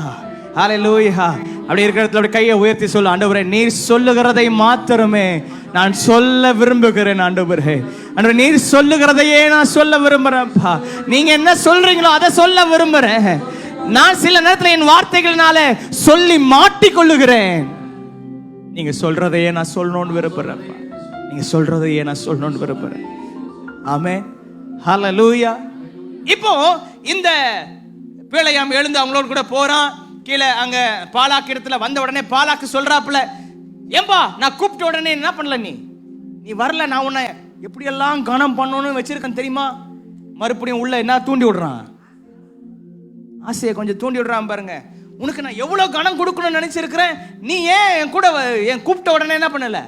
ஹல்லேலூயா. அப்படி இருக்கிற இடத்துல கையை உயர்த்தி சொல்லு, ஆண்டவரே நீர் சொல்லுகிறதை மாத்திரமே நான் சொல்ல விரும்புகிறேன். ஆண்டவரே, ஆண்டவரே நீர் சொல்லுகிறதையே நான் சொல்ல விரும்புறேன்ப்பா. நீங்க என்ன சொல்றீங்களோ அதை சொல்ல விரும்புறேன். நான் சில நேரத்தில் என் வார்த்தைகளால சொல்லி மாட்டிக்கொள்ளுகிறேன். நீங்க சொல்றதையே நான் சொல்லணும்னு விரும்புறேன். நீங்க சொல்றதையே நான் சொல்லணும்னு விரும்புறேன். ஆமென். ஹல்லேலூயா. இப்போ இந்த பிலேயாம் எழுந்து அவங்களோட கூட போறான். கீழே அங்க பாலாக்கு இடத்துல வந்த உடனே பாலாக்கு சொல்றாப்புல, ஏம்பா நான் கூப்பிட்ட உடனே என்ன பண்ணல, நீ வரல, நான் உன்னை எப்படியெல்லாம் கனம் பண்ணணும்னு வச்சிருக்கேன் தெரியுமா? மறுபடியும் உள்ள என்ன தூண்டி விடுறான், ஆசையை கொஞ்சம் தூண்டி விடுறான் பாருங்க. உனக்கு நான் எவ்வளவு கனம் கொடுக்கணும்னு நினைச்சிருக்கிறேன், நீ ஏன் என் கூட என் கூப்பிட்ட உடனே என்ன பண்ணல,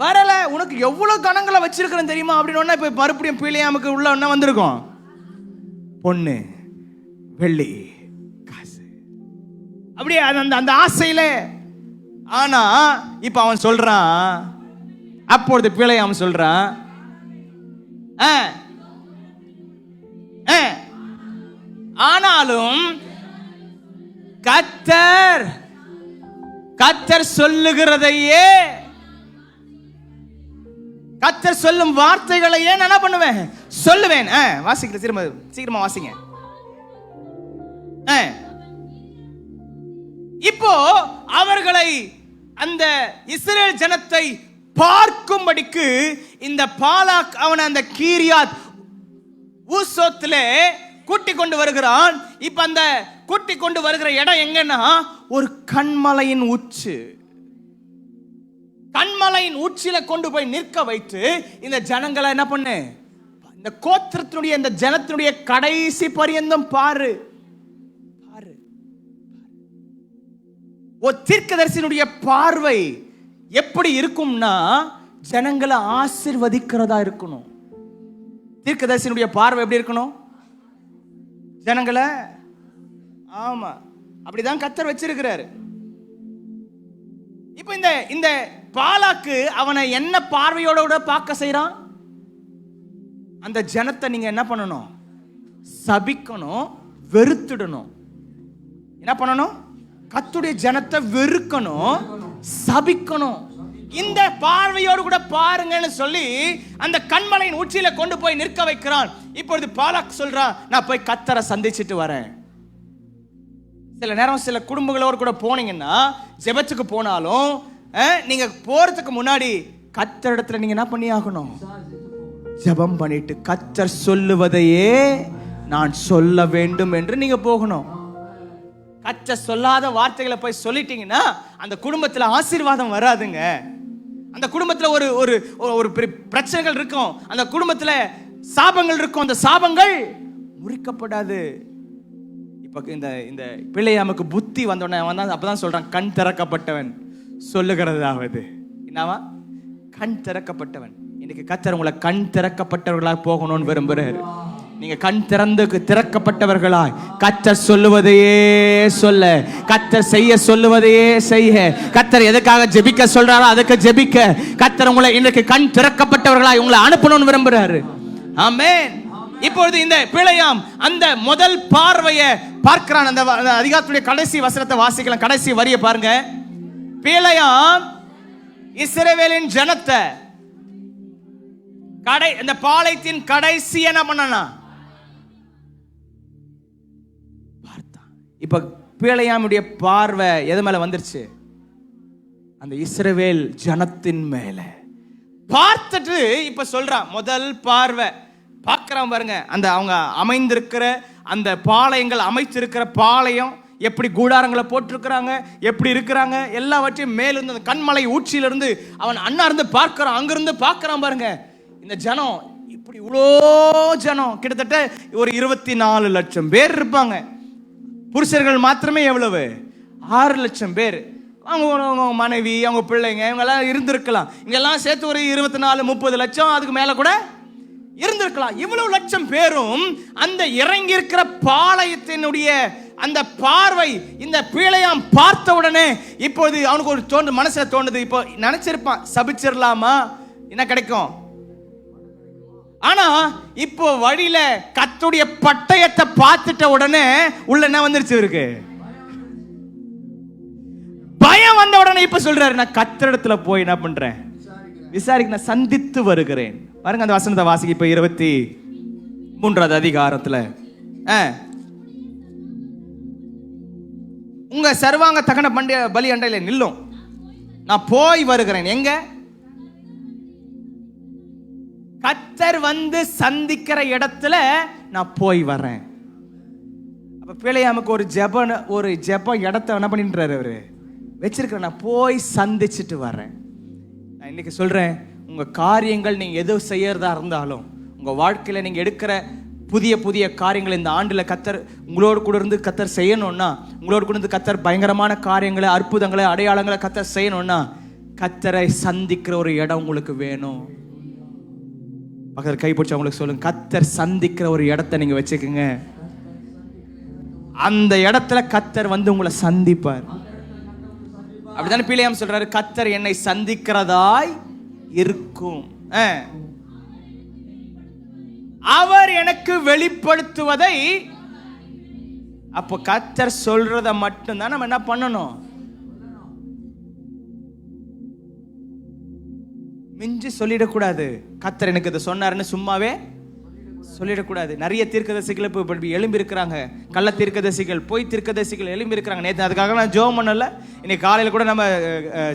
வரல, உனக்கு எவ்வளவு கணங்களை வச்சிருக்கிறேன் தெரியுமா அப்படின்னு. இப்ப மறுபடியும் பிலேயாமுக்கு உள்ள என்ன வந்திருக்கும், பொண்ணு வெள்ளி காசு, அப்படியே அந்த ஆசையில. ஆனா இப்ப அவன் சொல்றான், அப்பொழுது பிலேயாம் சொல்றான், ஆனாலும் கர்த்தர் சொல்லுகிறதையே, கர்த்தர் சொல்லும் வார்த்தைகளையே நான் என்ன பண்ணுவேன், சொல்லுவேன். வாசிக்கிற சீக்கிரமா வாசிங்க. இப்போ அவர்களை, அந்த இஸ்ரேல் ஜனத்தை பார்க்கும்படிக்கு இந்த பாலாக் அவனை அந்த கீரியாத் ஊசோத்திலே கூட்டி கொண்டு வருகிறான். இப்ப அந்த கூட்டி கொண்டு வருகிற இடம் எங்கன்னா ஒரு கண்மலையின் உச்சி. கண்மலையின் உச்சியில கொண்டு போய் நிற்க வைத்து இந்த ஜனங்களை என்ன பண்ணு, இந்த கோத்திரத்தினுடைய, இந்த ஜனத்தினுடைய கடைசி பரியந்தம் பாரு. ஒரு தீர்க்கதரிசியினுடைய பார்வை எப்படி இருக்கும்னா, ஜனங்களை ஆசீர்வதிக்கிறதா இருக்கணும். தீர்க்கதரிசியினுடைய பார்வை எப்படி இருக்கணும், ஜனங்களை, ஆமா அப்படிதான் கர்த்தர் வச்சிருக்கிறாரு. இப்ப இந்த பாலாக்கு அவனை என்ன பார்வையோட பார்க்க செய்யறான், அந்த ஜனத்தை நீங்க என்ன பண்ணணும், சபிக்கணும், வெறுத்துடணும். என்ன பண்ணணும், கர்த்தருடைய ஜனத்தை வெறுக்கணும், சபிக்கணும். இந்த பார்வையோடு கூட பாருங்கன்னு சொல்லி அந்த கண்மலையின் உச்சியில கொண்டு போய் நிற்க வைக்கிறான். இப்பொழுது பாலாக் சொல்றான், நான் போய் கர்த்தரை சந்திச்சிட்டு வரேன். சில நேரம் சில குடும்பங்களோடு கூட போனீங்கன்னா, ஜெபத்துக்கு போனாலும் நீங்க போறதுக்கு முன்னாடி கர்த்தரிடத்துல நீங்க என்ன பண்ணி ஆகணும், ஜெபம் பண்ணிட்டு கர்த்தர் சொல்லுவதையே நான் சொல்ல வேண்டும் என்று நீங்க போகணும். கர்த்தர் சொல்லாத வார்த்தைகளை போய் சொல்லிட்டீங்கன்னா அந்த குடும்பத்துல ஆசீர்வாதம் வராதுங்க. அந்த குடும்பத்துல ஒரு பிரச்சனைகள் இருக்கும், அந்த குடும்பத்துல சாபங்கள் இருக்கும், அந்த சாபங்கள் முறிக்கப்படாது. இப்ப இந்த பிலேயாமுக்கு புத்தி வந்தோடனே அப்பதான் சொல்றான், கண் திறக்கப்பட்டவன் சொல்லுகிறதாவது என்னவா, கண் திறக்கப்பட்டவன். இன்னைக்கு கர்த்தர் உங்களை கண் திறக்கப்பட்டவர்களாக போகணும்னு விரும்புறாரு. நீங்க கண் திறக்கப்பட்டவர்களாய் கர்த்தர் சொல்லுவதையே சொல்ல, கர்த்தர் செய்ய சொல்லுவதையே செய்ய, கர்த்தர் எதுக்காக ஜெபிக்க சொல்றாரோ அதுக்கு ஜெபிக்க கர்த்தர் உங்களை இன்றைக்கு கண் திறக்கப்பட்டவர்களாய் உங்களை அனுப்பணும்னு விரும்புறாரு. ஆமென். இப்பொழுது இந்த பிலேயாம் அந்த முதல் பார்வையை பார்க்கிறான். அந்த அதிகாரத்துடைய கடைசி வசனத்தை வாசிக்கலாம், கடைசி வரியை பாருங்க. பிலேயாம் இஸ்ரவேலின் ஜனத்தை இந்த பாளையத்தின் கடைசி என்ன பண்ணனா பார்த்தான். இப்ப பிலேயாமுடைய பார்வை எது மேல வந்துருச்சு, அந்த இஸ்ரவேல் ஜனத்தின் மேல பார்த்துட்டு இப்ப சொல்றான், முதல் பார்வை பார்க்கிறான் பாருங்க. அந்த அவங்க அமைந்திருக்கிற அந்த பாளையங்கள், அமைச்சிருக்கிற பாளையம் எப்படி கூடாரங்களை போட்டிருக்கிறாங்க, எப்படி இருக்கிறாங்க, எல்லாவற்றையும் மேலிருந்து அந்த கண்மலை ஊற்றிலிருந்து அவன் அண்ணார்ந்து பார்க்கிறான். அங்கிருந்து பார்க்கிறான் பாருங்க, இந்த ஜனம் இப்படி இவ்வளோ ஜனம், கிட்டத்தட்ட ஒரு 24 லட்சம் பேர் இருப்பாங்க. புருஷர்கள் மாத்திரமே எவ்வளவு, 6 லட்சம் பேர். அவங்க மனைவி, அவங்க பிள்ளைங்க, இவங்கெல்லாம் இருந்திருக்கலாம். இங்கெல்லாம் சேர்த்து ஒரு 24-30 லட்சம், அதுக்கு மேல கூட இருந்திருக்கலாம். இவ்வளவு லட்சம் பேரும் அந்த இறங்கி இருக்கிற பாளையத்தினுடைய அந்த பார்வை இந்த பிழையாம் பார்த்த உடனே இப்போது அவனுக்கு ஒரு மனசுல தோணுது, இப்போ நினைச்சிருப்பான் சபிச்சிடலாமா, என்ன கிடைக்கும். ஆனா இப்போ வழியில கர்த்தருடைய பட்டயத்தை பார்த்துட்ட உடனே உள்ள என்ன வந்துருச்சு இருக்கு, பயம் வந்த உடனே இப்ப சொல்றாரு, நான் கர்த்தரிடத்துல போய் என்ன பண்றேன், விசாரிக்க, நான் சந்தித்து வருகிறேன். பாருங்க அந்த வசனத்தை வாசிக்க. இப்ப 23வது அதிகாரத்துல உங்க சர்வாங்க தகன பலி அண்டையில நில்லும், நான் போய் வருகிறேன். எங்க கர்த்தர் வந்து சந்திக்கிற இடத்துல நான் போய் வர்றேன். அப்ப பிழையாமுக்கு ஒரு ஜெப இடத்தை என்ன பண்ணின்றாரு அவரு வச்சிருக்கிறேன், நான் போய் சந்திச்சுட்டு வர்றேன். நான் இன்னைக்கு சொல்றேன், உங்க காரியங்கள் நீங்க எது செய்யறதா இருந்தாலும், உங்க வாழ்க்கையில நீங்க எடுக்கிற புதிய புதிய காரியங்கள் இந்த ஆண்டுல கர்த்தர் உங்களோடு கூட இருந்து கர்த்தர் செய்யணும்னா, உங்களோடு கூட இருந்து கர்த்தர் பயங்கரமான காரியங்களை, அற்புதங்களை, அடையாளங்களை கர்த்தர் செய்யணும்னா, கர்த்தரை சந்திக்கிற ஒரு இடம் உங்களுக்கு வேணும். பக்கத்துல கை பிடிச்ச உங்களுக்கு சொல்லுங்க, கர்த்தர் சந்திக்கிற ஒரு இடத்தை நீங்க வச்சுக்கோங்க. அந்த இடத்துல கர்த்தர் வந்து உங்களை சந்திப்பார். அப்படித்தானே பிழையாம் சொல்றாரு, கர்த்தர் என்னை சந்திக்கிறதாய் இருக்கும், அவர் எனக்கு வெளிப்படுத்துவதை. அப்போ கர்த்தர் சொல்றத மட்டும்தான் நம்ம என்ன பண்ணணும், மிஞ்சி சொல்லிடக்கூடாது. கர்த்தர் எனக்கு இதை சொன்னாருன்னு சும்மாவே சொல்லிடக்கூடாது. நிறைய தீர்க்கதரிசிகள் இப்போ எழும்பி இருக்கிறாங்க, கள்ள தீர்க்கதரிசிகள், பொய் தீர்க்கதரிசிகள் எழும்பி இருக்கிறாங்க. நேற்று அதுக்காக நான் ஜெபம் பண்ணல. இன்னைக்கு காலையில் கூட நம்ம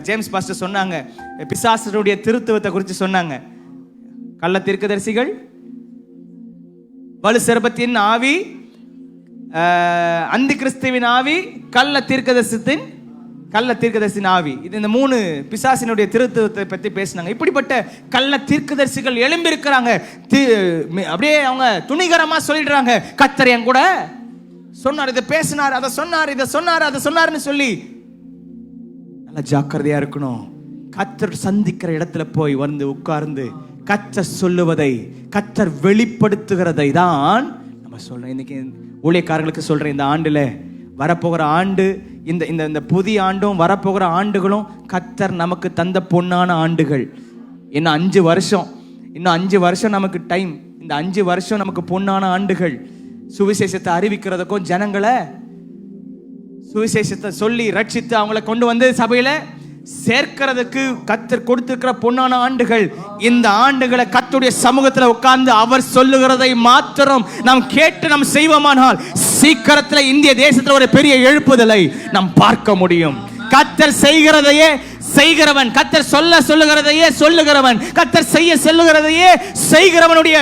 ஜேம்ஸ் பாஸ்டர் சொன்னாங்க, பிசாசனுடைய திருத்துவத்தை குறித்து சொன்னாங்க. கள்ள தீர்க்கதரிசிகள், வலு சர்பத்தின் ஆவி, அந்தி கிறிஸ்துவின் ஆவி, கள்ள தீர்க்கதரிசின் ஆவி. இது இந்த 3 பிசாசினுடைய திருத்துவத்தை பத்தி பேசினாங்க. இப்படிப்பட்ட கள்ள தீர்க்கதரிசிகள் எழும்பி இருக்கிறாங்க. அப்படியே அவங்க துணிகரமா சொல்லிடுறாங்க, கர்த்தர் என் கூட சொன்னார், இதை பேசினார், அதை சொன்னார், இதை சொன்னார், அதை சொன்னார்னு சொல்லி. நல்லா ஜாக்கிரதையா இருக்கணும். கர்த்தர் சந்திக்கிற இடத்துல போய் வந்து உட்கார்ந்து கர்த்தர் சொல்லுவதை, கர்த்தர் வெளிப்படுத்துகிறதை தான் நம்ம சொல்றோம். இன்னைக்கு ஊழியக்காரர்களுக்கு சொல்றேன், இந்த ஆண்டுல வரப்போகிற ஆண்டு, இந்த இந்த புதிய ஆண்டும் வரப்போகிற ஆண்டுகளும் கர்த்தர் நமக்கு தந்த பொன்னான ஆண்டுகள். இன்னும் 5 வருஷம் நமக்கு டைம். இந்த 5 வருஷம் நமக்கு பொன்னான ஆண்டுகள். சுவிசேஷத்தை அறிவிக்கிறதுக்கும், ஜனங்களை சுவிசேஷத்தை சொல்லி ரட்சித்து அவங்களை கொண்டு வந்து சபையில சேர்க்கிறதுக்கு கர்த்தர் கொடுத்திருக்கிற பொன்னான ஆண்டுகள். இந்த ஆண்டுகளை கர்த்தருடைய சமூகத்துல உட்கார்ந்து அவர் சொல்லுகிறதை மாத்திரம் நாம் கேட்டு நாம் செய்வோமானால், சீக்கிரத்தில் இந்திய தேசத்துல ஒரு பெரிய எழுப்புதலை நாம் பார்க்க முடியும். கர்த்தர் செய்கிறதையே செய்கிறவன், கர்த்தர் சொல்லுகிறதையே சொல்லுகிறவன், கர்த்தர் செய்ய சொல்லுகிறதையே செய்கிறவனுடைய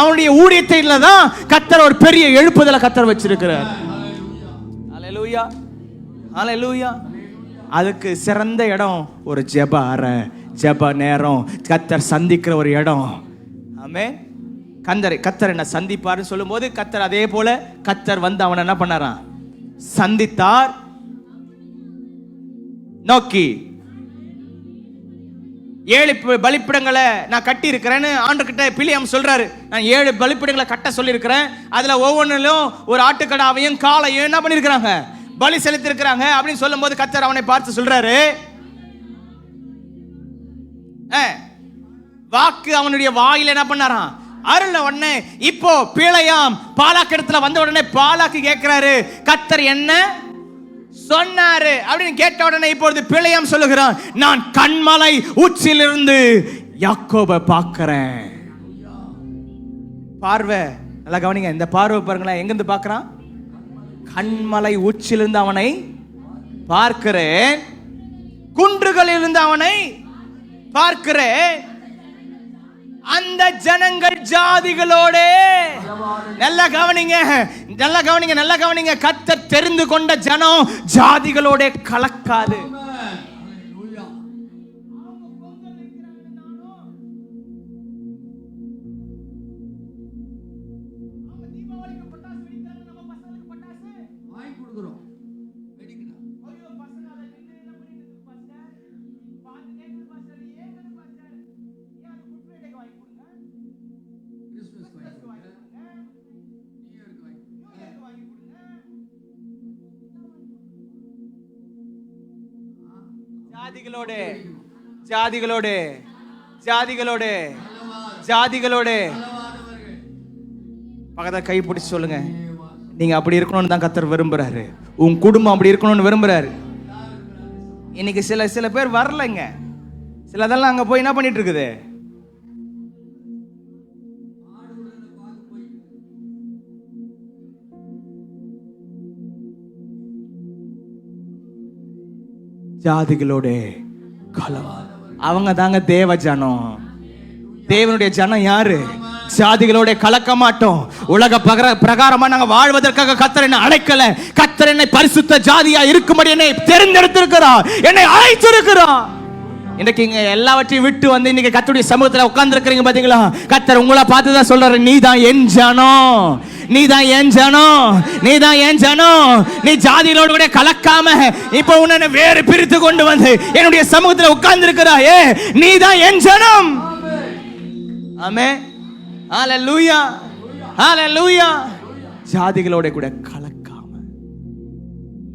அவனுடைய ஊழியத்தில தான் கர்த்தர் ஒரு பெரிய எழுப்புதலை கர்த்தர் வச்சிருக்கிறார். ஹல்லேலூயா, ஹல்லேலூயா. அதுக்கு சிறந்த இடம் ஒரு ஜெப அறை, ஜெப நேரம், கர்த்தர் சந்திக்கிற ஒரு இடம். ஆமென். கர்த்தர் என்ன சந்திப்பார்னு சொல்லும் போது, கர்த்தர் அதே போல கர்த்தர் வந்து அவனை என்ன பண்ணாராம், சந்தித்தார். நோக்கி 7 பலிப்பிடங்களை நான் கட்டி இருக்கிறேன்னு ஆண்டவர்கிட்ட பிலியாம் சொல்றாரு. நான் 7 பலிப்பிடங்களை கட்ட சொல்லி இருக்கிறேன். அதுல ஒவ்வொன்றிலும் ஒரு ஆட்டுக்கடாவையும் காளையும் என்ன பண்ணிருக்கிறாங்க, பலி செலுத்தி இருக்கிறாங்க அப்படின்னு சொல்லும் போது கர்த்தர் அவனை பார்த்து சொல்றாரு, வாக்கு அவனுடைய வாயில என்ன பண்ணாராம், அருள உடனே. இப்போ பிழையாம் பாலாக்கு இடத்துல வந்த உடனே பாலாக்கு கேட்கிறாரு, கர்த்தர் என்ன சொன்னாரு அப்படின்னு கேட்ட உடனே இப்பொழுது பிழையாம் சொல்லுகிறான், நான் கண்மலை உச்சியிலிருந்து யாக்கோபை பார்க்கிறேன். பார்வை நல்லா கவனிங்க, இந்த பார்வை பாருங்களேன், எங்க இருந்து பார்க்கறான், கண்மலை உச்சிலிருந்து அவனை பார்க்கிறேன், குன்றுகளில் இருந்து அவனை பார்க்கிறேன். அந்த ஜனங்கள் ஜாதிகளோட, நல்லா கவனிங்க, நல்லா கவனிங்க, நல்லா கவனிங்க, கர்த்தர் தெரிந்து கொண்ட ஜனம் ஜாதிகளோட கலக்காது. ஜாதிகளோடு ஜாதிகளோடு ஜாதிகளோடு ஜாதிகளோடு பக்கத்துல கை பிடிச்சு சொல்லுங்க, நீங்க அப்படி இருக்கணும்னு தான் கர்த்தர் விரும்புறாரு. உன் குடும்பம் அப்படி இருக்கணும்னு விரும்புறாரு. இன்னைக்கு சில பேர் வரலைங்க. சிலதெல்லாம் அங்க போய் என்ன பண்ணிட்டு இருக்குது? ஜாதிகளோட கலம். அவங்க தாங்க தேவ ஜனம். தேவனுடைய ஜனம் யாரு? ஜாதிகளோட கலக்க மாட்டோம். உலக பிரகாரமா நாங்க வாழ்வதற்காக கர்த்தர் என்னை அழைக்கல. கர்த்தர் என்னை பரிசுத்த ஜாதியா இருக்கும்படி என்னை தேர்ந்தெடுத்திருக்கிறார், என்னை அழைத்திருக்கிறார். இன்னைக்கு இங்க எல்லாவற்றையும் விட்டு வந்து இன்னைக்கு கர்த்தருடைய சமூகத்துல உட்கார்ந்து இருக்கிறீங்க பாத்தீங்களா? கர்த்தர் உங்களை பார்த்து தான் சொல்றாரு, நீ தான் என் ஜனம், நீ தான் என் ஜனம், நீ தான் என் ஜனம். நீ ஜாதிகளோடு கூட கலக்காம இப்ப உன்னை வேறு பிரித்து கொண்டு வந்து என்னுடைய சமூகத்துல உட்கார்ந்து இருக்கிறாயே, நீ தான் என் ஜனம். ஆமென். ஹalleluya, ஹalleluya. ஜாதிகளோட கூட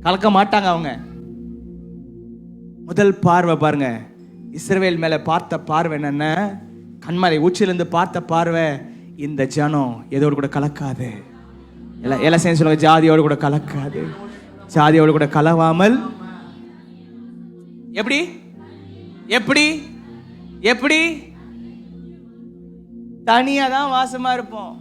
கலக்க மாட்டாங்க அவங்க. முதல் பார்வை பாருங்க, இஸ்ரவேல் மேல பார்த்த பார்வை என்னன்னா, கண்மலை உச்சிலிருந்து பார்த்த பார்வை, இந்த ஜனம் எதோடு கூட கலக்காது. எல்லாம் சேர்ந்து சொல்லுங்க, ஜாதியோடு கூட கலக்காது. ஜாதியோடு கூட கலவாமல் எப்படி எப்படி எப்படி தனியா தான் வாசமா இருப்போம்.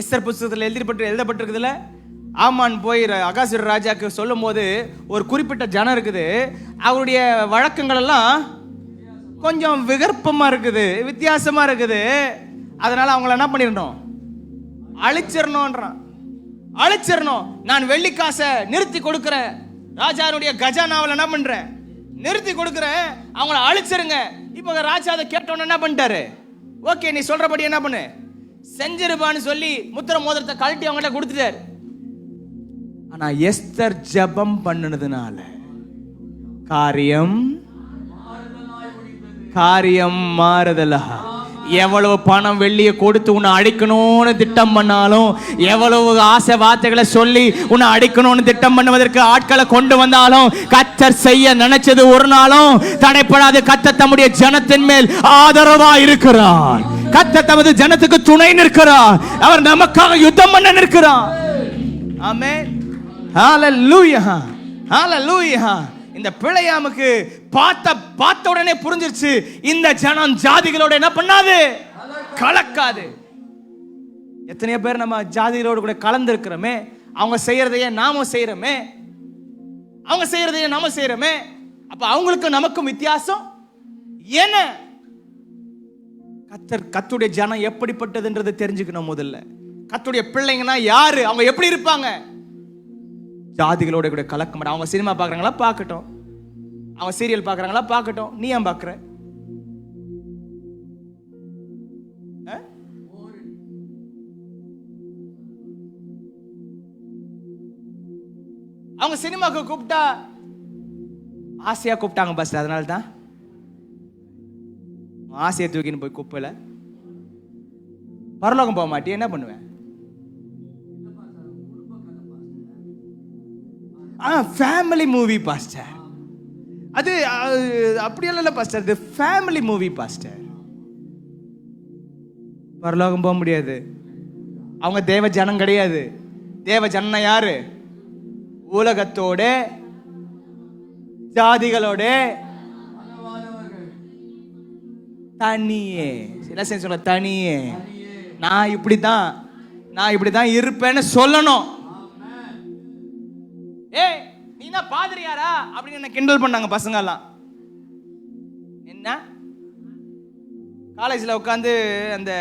எஸ்தர் புத்தகத்தில் எழுதப்பட்டிருக்குதுல, ஆமான் போய் அகாசுர ராஜாக்கு சொல்லும் போது ஒரு குறிப்பிட்ட ஜனம் இருக்குது, அவருடைய வழக்கங்கள் எல்லாம் கொஞ்சம் விகற்பமா இருக்குது, வித்தியாசமா இருக்குது. அதனால அவங்கள என்ன பண்ணிடணும்? அழிச்சிடணும். அழிச்சிடணும். நான் வெள்ளிக்காசை நிறுத்தி கொடுக்கிறேன், ராஜாவுடைய கஜானாவில் என்ன பண்றேன்? நிறுத்தி கொடுக்கிறேன், அவங்கள அழிச்சிருங்க. இப்ப ராஜா அதை கேட்டோன்னு என்ன பண்ணிட்டாரு? ஓகே, நீ சொல்றபடி என்ன பண்ணு, செஞ்சிருப்பான்னு சொல்லி முத்திர மோதிரத்தை கழட்டி அவங்கள்ட்ட கொடுத்துட்டாரு. ஆனா எஸ்தர் ஜெபம் பண்ணினதுனால காரியம் மாறுதலா. எவ்வளவு பணம் வெள்ளியை கொடுத்து உன்னை அடிக்கணும்னு திட்டம் பண்ணாலும், எவ்வளவு ஆசை வார்த்தைகளை சொல்லி உன்னை அடிக்கணும்னு திட்டம் பண்ணுவதற்கு ஆட்களை கொண்டு வந்தாலும், கர்த்தர் செய்ய நினைச்சது ஒரு நாளும் தடைப்படாது. கர்த்தர் தம்முடைய ஜனத்தின் மேல் ஆதரவா இருக்கிறார். கர்த்தர் தமது ஜனத்துக்கு துணை நிற்கிறார். அவர் நமக்காக யுத்தம் பண்ண நிற்கிறார். ஆமென். ஹalleluya, ஹalleluya. இந்த பிழையாமுக்கு பார்த்த உடனே புரிஞ்சிருச்சு, இந்த ஜனம் ஜாதிகளோட என்ன பண்ணாது? கலக்காது. எத்தனையோ பேர் நம்ம ஜாதிகளோடு கூட கலந்து இருக்கிறோமே, அவங்க செய்யறதையே நாம செய்யறோமே, அவங்க செய்யறதையே நாம செய்யறோமே. அப்ப அவங்களுக்கு நமக்கும் வித்தியாசம் என்ன? கர்த்தருடைய ஜனம் எப்படிப்பட்டதுன்றது தெரிஞ்சுக்கணும். முதல்ல கர்த்தருடைய பிள்ளைங்கன்னா யாரு, அவங்க எப்படி இருப்பாங்க? ஜாதிகளோட கூட கலக்க மாட்டாங்க. அவங்க சினிமா பார்க்குறாங்களா? பார்க்கட்டும். அவங்க சீரியல் பார்க்குறாங்களா? பார்க்கட்டும். நீ ஏன் பார்க்குற? அவங்க சினிமாக்கு கூப்பிட்டா ஆசையா கூப்பிட்டாங்க பஸ், அதனால தான் ஆசையை தூக்கின்னு போய் குப்பையில. பரலோகம் போக மாட்டேன், என்ன பண்ணுவேன்? Family movie pastor. அது அப்படியெல்லாம் இல்லை பாஸ்டர், இது ஃபேமிலி மூவி பாஸ்டர். பரலோகம் போக முடியாது. அவங்க தேவ ஜனம் கிடையாது. தேவ ஜனம் யாரு? உலகத்தோட ஜாதிகளோட தனியே. சொல்ல தனியே. நான் இப்படிதான் இருப்பேன்னு சொல்லணும். ஏய், நீ என்ன பாதிரியாரா அப்படின்னு என்ன கிண்டல் பண்ணாங்க பசங்க எல்லாம். என்ன காலேஜில் உட்காந்து அந்த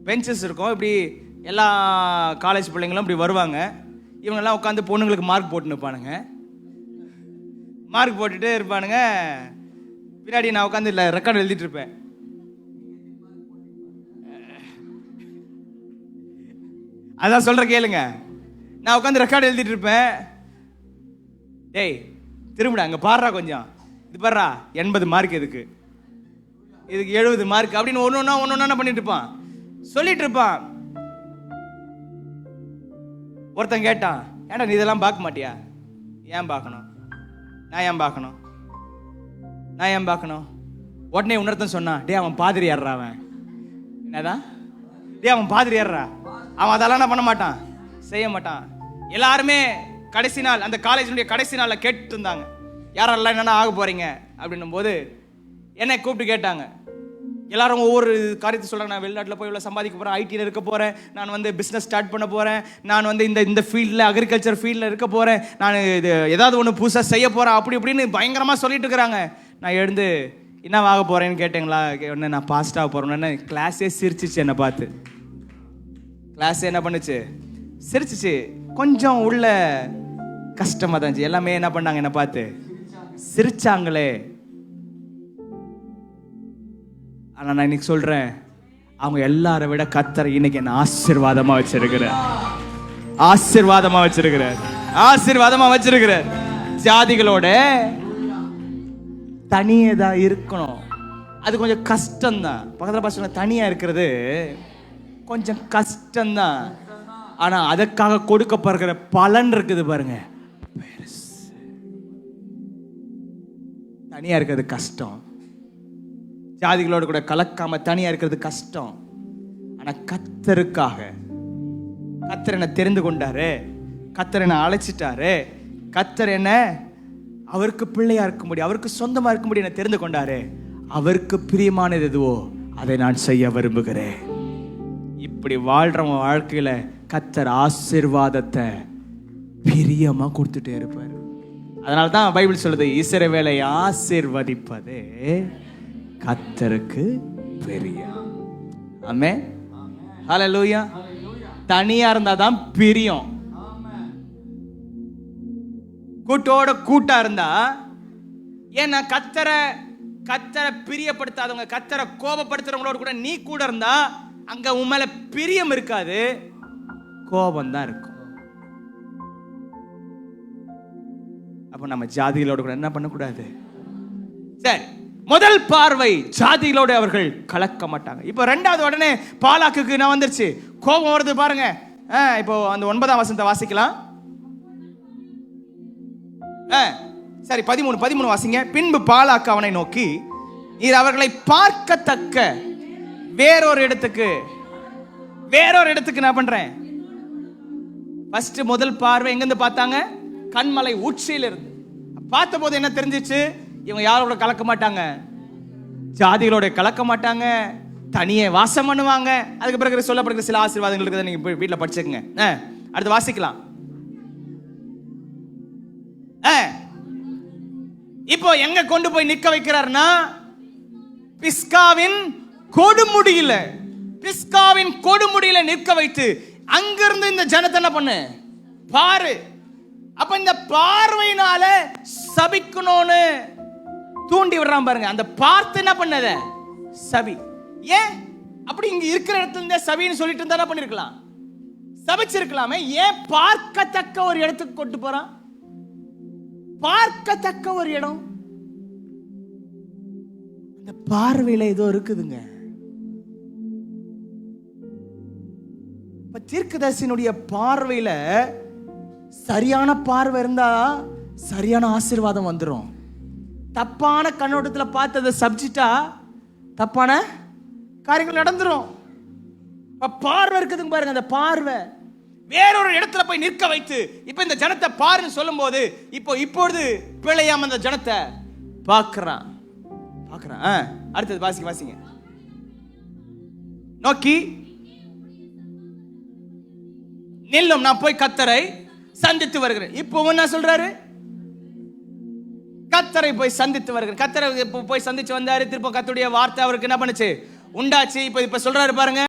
பெஞ்சஸ் இருக்கும், இப்படி எல்லா காலேஜ் பிள்ளைங்களும் இப்படி வருவாங்க. இவங்கெல்லாம் உட்காந்து பொண்ணுங்களுக்கு மார்க் போட்டு நிற்பானுங்க. மார்க் போட்டுட்டு இருப்பானுங்க. பின்னாடி நான் உட்காந்து இல்லை ரெக்கார்டு எழுதிட்டு இருப்பேன். அதான் சொல்ற கேளுங்க. நான் உட்காந்து ரெக்கார்டு எழுதிட்டு இருப்பேன். டேய் திரும்பிடா, அங்கே பாடுறா, கொஞ்சம் இது பாடுறா, 80 மார்க் எதுக்கு, இதுக்கு 70 மார்க் அப்படின்னு ஒன்று ஒன்றா பண்ணிட்டு இருப்பான், சொல்லிட்டு இருப்பான். ஒருத்தன் கேட்டான், ஏன்டா நீ இதெல்லாம் பார்க்க மாட்டியா? ஏன் பார்க்கணும்? நான் ஏன் பார்க்கணும்? நான் ஏன் பார்க்கணும்? உடனே இன்னொருத்தன் சொன்னான், டே அவன் பாதிரி ஏறுறா. அவன் என்னதான்? டே அவன் பாதிரி ஏறுறா, அவன் அதெல்லாம் என்ன பண்ண மாட்டான், செய்ய மாட்டான். எல்லாருமே கடைசி நாள், அந்த காலேஜினுடைய கடைசி நாளில் கேட்டு இருந்தாங்க, யாரெல்லாம் என்னென்ன ஆக போறீங்க அப்படின்னும் போது என்னை கூப்பிட்டு கேட்டாங்க. எல்லாரும் ஒவ்வொரு காரியத்தை சொல்கிறாங்க. நான் வெளிநாட்டில் போய் இவ்வளோ சம்பாதிக்க போகிறேன், ஐடியில் இருக்க போகிறேன், நான் வந்து பிஸ்னஸ் ஸ்டார்ட் பண்ண போகிறேன், நான் வந்து இந்த ஃபீல்டில் அக்ரிகல்ச்சர் ஃபீல்டில் இருக்க போகிறேன், நான் இது ஏதாவது ஒன்று புதுசாக செய்ய போகிறேன் அப்படி இப்படின்னு பயங்கரமாக சொல்லிட்டு இருக்கிறாங்க. நான் எழுந்து என்ன ஆக போகிறேன்னு கேட்டேங்களா, ஒன்று நான் பாஸ்டாக போகிறேன்னு கிளாஸே சிரிச்சிச்சு. என்னை பார்த்து கிளாஸே என்ன பண்ணுச்சு, சிரிச்சிச்சு. கொஞ்சம் உள்ள கஷ்டமாக தான் இருந்துச்சு. எல்லாமே என்ன பண்ணாங்க, என்னை பார்த்து சிரிச்சாங்களே. ஆனால் நான் இன்னைக்கு சொல்கிறேன், அவங்க எல்லாரை விட கர்த்தர் இன்னைக்கு என்ன ஆசீர்வாதமாக வச்சிருக்கிறார், ஆசீர்வாதமாக வச்சிருக்கிறார், ஆசீர்வாதமாக வச்சிருக்கிறார். ஜாதிகளோட தனியே தான் இருக்கணும், அது கொஞ்சம் கஷ்டம்தான். பக்கத்தில் பசங்க தனியாக இருக்கிறது கொஞ்சம் கஷ்டம்தான். ஆனால் அதற்காக கொடுக்கப்படுகிற பலன் இருக்குது பாருங்க. தனியாக இருக்கிறது கஷ்டம், ஜாதிகளோடு கூட கலக்காம தனியா இருக்கிறது கஷ்டம். ஆனா கர்த்தருக்காக, கர்த்தர் என்ன தெரிந்து கொண்டாரு, கர்த்தர் என்ன அழைச்சிட்டாரு, கர்த்தர் என்ன அவருக்கு பிள்ளையா இருக்க முடியும், அவருக்கு சொந்தமா இருக்க முடியும் என்ன தெரிந்து கொண்டாரு. அவருக்கு பிரியமானது எதுவோ அதை நான் செய்ய விரும்புகிறேன். இப்படி வாழ்றவங்க வாழ்க்கையில கர்த்தர் ஆசீர்வாதத்தை பிரியமா கொடுத்துட்டே இருப்பார். அதனால்தான் பைபிள் சொல்லுது, இஸ்ரவேலை ஆசீர்வதிப்பது கர்த்தருக்கு பிரியம். ஆமென், ஹல்லேலூயா. தனியா இருந்தாதான் பிரியம், கூட்டோட கூட்டா இருந்தா. ஏன்னா கர்த்தரை பிரியப்படுத்தாதவங்க, கர்த்தரை கோபப்படுத்துறவங்களோட கூட நீ கூட இருந்தா அங்க உன் மேல பிரியம் இருக்காது, கோபம் தான் இருக்கும். அப்ப நம்ம ஜாதிகளோட கூட என்ன பண்ணக்கூடாது. சரி, முதல் பார்வை, ஜாதிகளோடு அவர்கள் கலக்க மாட்டாங்க. இப்போ ரெண்டாவது, உடனே பாலாக்குக்கு நான் வந்துருச்சு, கோபம் வருது பாருங்க. இப்போ அந்த 9ஆம் வசனத்தை வாசிக்கலாம். சரி, 13 வாசிங்க. பின்பு பாலாக்கு அவனை நோக்கி, நீர் அவர்களை பார்க்கத்தக்க வேறொரு இடத்துக்கு நான் பண்றேன். ஃபர்ஸ்ட் முதல் பார்வை எங்கிருந்து பார்த்தாங்க, கண்மலை உச்சியில இருந்து பார்த்த போது என்ன தெரிஞ்சிச்சு, இவங்க யாரோட கலக்க மாட்டாங்க, ஜாதிகளோட கலக்க மாட்டாங்க, தனியே வாசம் பண்ணுவாங்க. அதுக்கு பிறகு சொல்லப்படுகிற சில ஆசீர்வாதங்கள் இருக்குது, நீங்க வீட்டில் படிச்சுக்கங்க. அடுத்து வாசிக்கலாம். இப்போ எங்க கொண்டு போய் நிக்க வைக்கிறார்னா, பிஸ்காவின் கொடுமுடியில நிற்க வைத்து அங்கிருந்து இந்த ஜனத்தை என்ன பண்ணு பாரு. அப்ப இந்த பார்வையினால சபிக்கணும்னு தூண்டி விடுறான் பாருங்க. அந்த பார்த்து என்ன பண்ணத சபி. ஏன் அப்படி இங்க இருக்கிற இடத்துல இருந்தே சபின்னு சொல்லிட்டு இருந்தா என்ன பண்ணிருக்கலாம், சபிச்சிருக்கலாமே. ஏன் பார்க்கத்தக்க ஒரு இடத்துக்கு கொண்டு போறான், பார்க்கத்தக்க ஒரு இடம். அந்த பார்வையில ஏதோ இருக்குதுங்க. இப்ப தீர்க்கதரிசியினுடைய பார்வையில சரியான பார்வை இருந்தா சரியான ஆசீர்வாதம் வந்துடும். தப்பான கண்ணோட்டத்தில் பார்த்து அதை சப்ஜிட்டா தப்பான காரியங்கள் நடந்துரும். பார்வை இருக்குதுங்க பாருங்க. அந்த பார்வை வேறொரு இடத்துல போய் நிற்க வைத்து இப்ப இந்த ஜனத்தை பாருன்னு சொல்லும் போது இப்பொழுது பிழையாம அந்த ஜனத்தை பார்க்கறான். அடுத்தது வாசிங்க. நோக்கி நில்லும், நான் போய் கர்த்தரை சந்தித்து வருகிறேன். இப்போ என்ன சொல்றாரு, கர்த்தரை போய் சந்தித்து வருகிறேன். கர்த்தரை போய் சந்திச்சு வந்தாரு. திரும்ப கர்த்தருடைய வார்த்தை அவருக்கு என்ன பண்ணுச்சு, உண்டாச்சு. இப்ப சொல்றாரு பாருங்க.